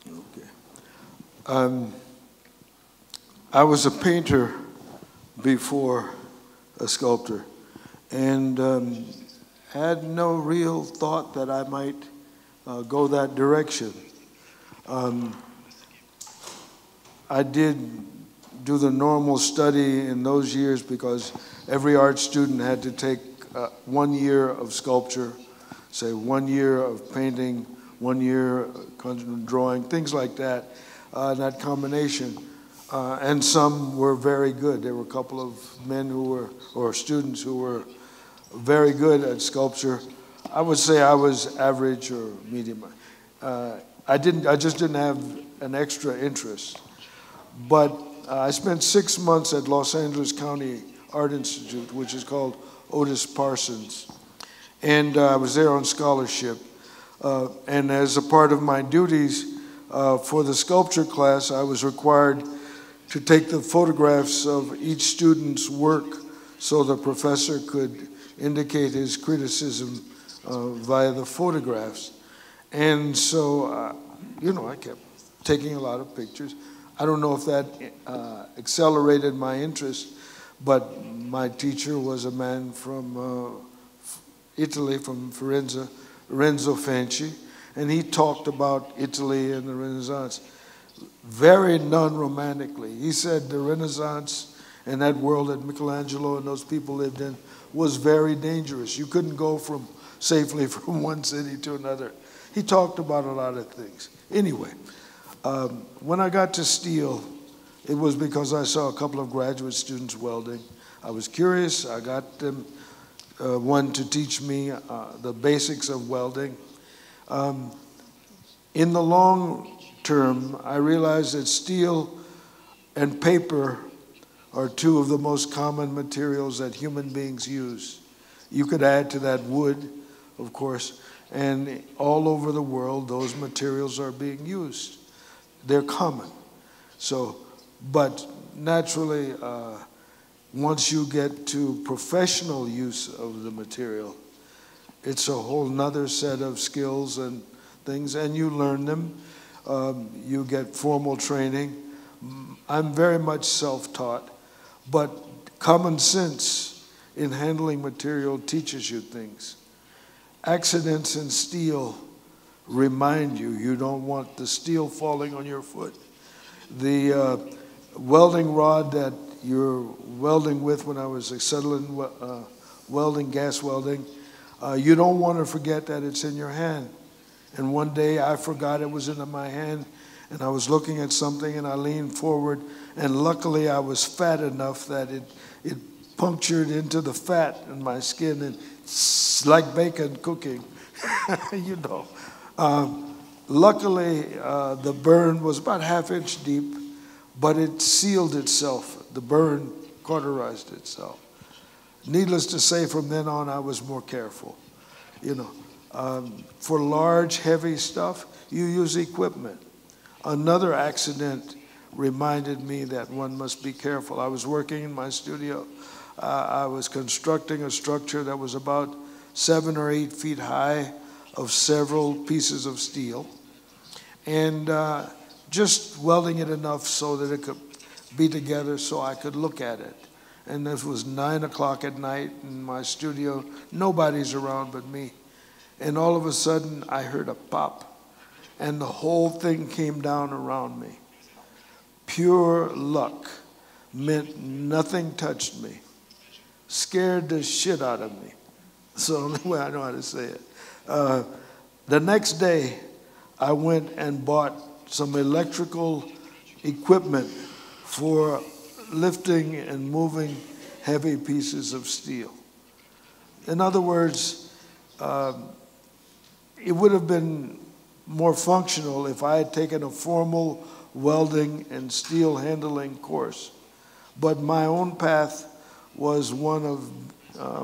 Okay. I was a painter before a sculptor, and had no real thought that I might go that direction. I did do the normal study in those years because every art student had to take 1 year of sculpture say 1 year of painting, 1 year drawing, things like that, that combination. And some were very good. There were a couple of men who were, or students who were very good at sculpture. I would say I was average or medium. I just didn't have an extra interest. But I spent 6 months at Los Angeles County Art Institute, which is called Otis Parsons. And I was there on scholarship. And as a part of my duties for the sculpture class, I was required to take the photographs of each student's work so the professor could indicate his criticism via the photographs. And so, I kept taking a lot of pictures. I don't know if that accelerated my interest, but my teacher was a man from Italy, from Firenze, Renzo Fanci, and he talked about Italy and the Renaissance very non-romantically. He said the Renaissance and that world that Michelangelo and those people lived in was very dangerous. You couldn't go safely from one city to another. He talked about a lot of things. Anyway, when I got to steel, it was because I saw a couple of graduate students welding. I was curious. I got them, one to teach me the basics of welding. In the long term, I realized that steel and paper are two of the most common materials that human beings use. You could add to that wood, of course, and all over the world, those materials are being used. They're common. So, but naturally, once you get to professional use of the material, it's a whole nother set of skills and things, and you learn them. You get formal training. I'm very much self-taught, but common sense in handling material teaches you things. Accidents in steel remind you, you don't want the steel falling on your foot. The welding rod that you're welding with, when I was acetylene welding, gas welding, you don't want to forget that it's in your hand. And one day I forgot it was in my hand, and I was looking at something and I leaned forward, and luckily I was fat enough that it punctured into the fat in my skin, and it's like bacon cooking, Luckily, the burn was about ½ inch deep, but it sealed itself. The burn cauterized itself. Needless to say, from then on, I was more careful. For large, heavy stuff, you use equipment. Another accident reminded me that one must be careful. I was working in my studio. I was constructing a structure that was about 7 or 8 feet high of several pieces of steel, and just welding it enough so that it could be together so I could look at it. And this was 9 o'clock at night in my studio. Nobody's around but me. And all of a sudden, I heard a pop, and the whole thing came down around me. Pure luck meant nothing touched me. Scared the shit out of me. That's the only way I know how to say it. The next day, I went and bought some electrical equipment for lifting and moving heavy pieces of steel. In other words, it would have been more functional if I had taken a formal welding and steel handling course. But my own path was one of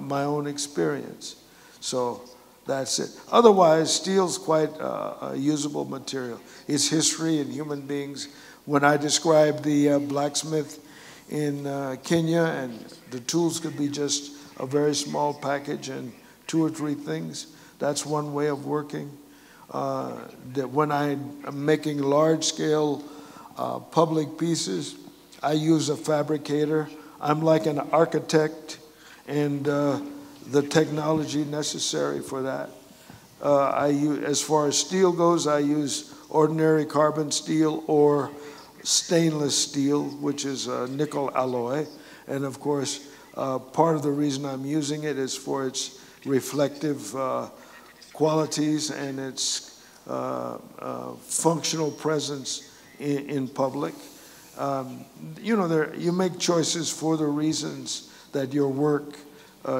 my own experience. So that's it. Otherwise, steel's quite a usable material. It's history and human beings. When I described the blacksmith in Kenya, and the tools could be just a very small package and 2 or 3 things, that's one way of working. That when I'm making large-scale public pieces, I use a fabricator. I'm like an architect, and the technology necessary for that. As far as steel goes, I use ordinary carbon steel or stainless steel, which is a nickel alloy. And of course, part of the reason I'm using it is for its reflective qualities and its functional presence in public. You know, you make choices for the reasons that your work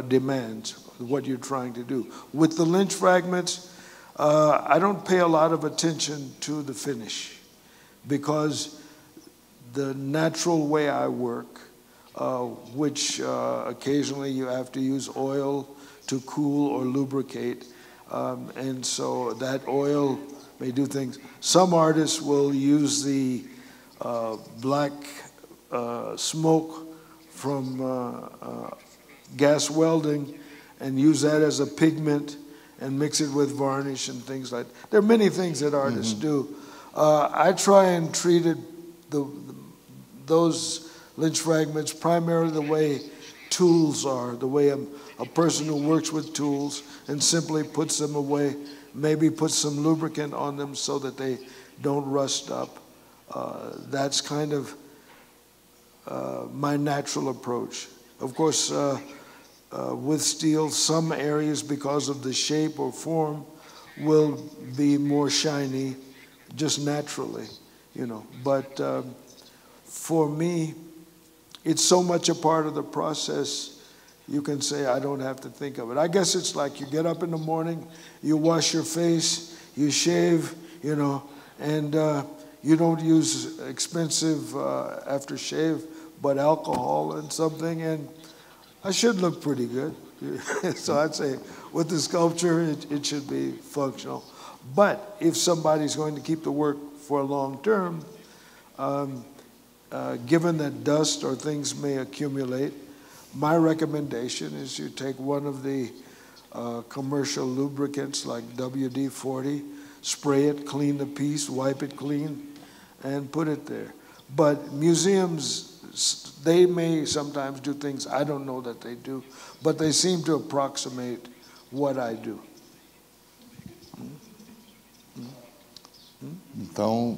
demands, what you're trying to do. With the lynch fragments, I don't pay a lot of attention to the finish because the natural way I work, which occasionally you have to use oil to cool or lubricate, and so that oil may do things. Some artists will use the black smoke from gas welding and use that as a pigment and mix it with varnish and things like that. There are many things that artists do. I try and treat it, those lynch fragments primarily the way tools are, the way a person who works with tools and simply puts them away, maybe puts some lubricant on them so that they don't rust up. That's kind of my natural approach. Of course, with steel, some areas, because of the shape or form, will be more shiny just naturally, you know. But for me, it's so much a part of the process, you can say, I don't have to think of it. I guess it's like you get up in the morning, you wash your face, you shave, you know, and you don't use expensive aftershave, but alcohol and something, and I should look pretty good. So I'd say with the sculpture, it should be functional. But if somebody's going to keep the work for a long term, given that dust or things may accumulate, my recommendation is you take one of the commercial lubricants like WD-40, spray it, clean the piece, wipe it clean, and put it there. But museums, they may sometimes do things I don't know that they do, but they seem to approximate what I do. Então,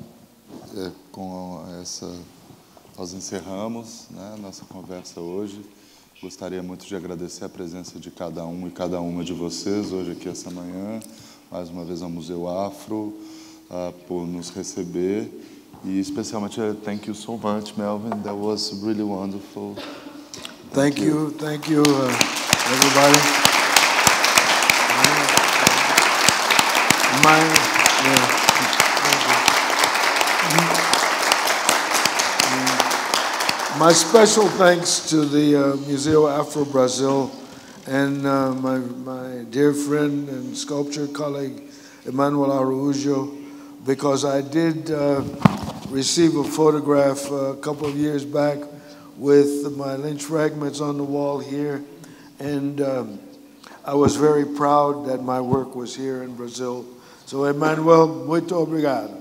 com essa, nós encerramos, né, nossa conversa hoje. Gostaria muito de agradecer a presença de cada um e cada uma de vocês hoje aqui essa manhã, mais uma vez ao Museu Afro, por nos receber. E especialmente, thank you so much, Melvin. That was really wonderful. Thank you, everybody. My special thanks to the Museu Afro Brasil and my dear friend and sculpture colleague, Emmanuel Araújo, because I did receive a photograph a couple of years back with my lynch fragments on the wall here, and I was very proud that my work was here in Brazil. So, Emmanuel, muito obrigado.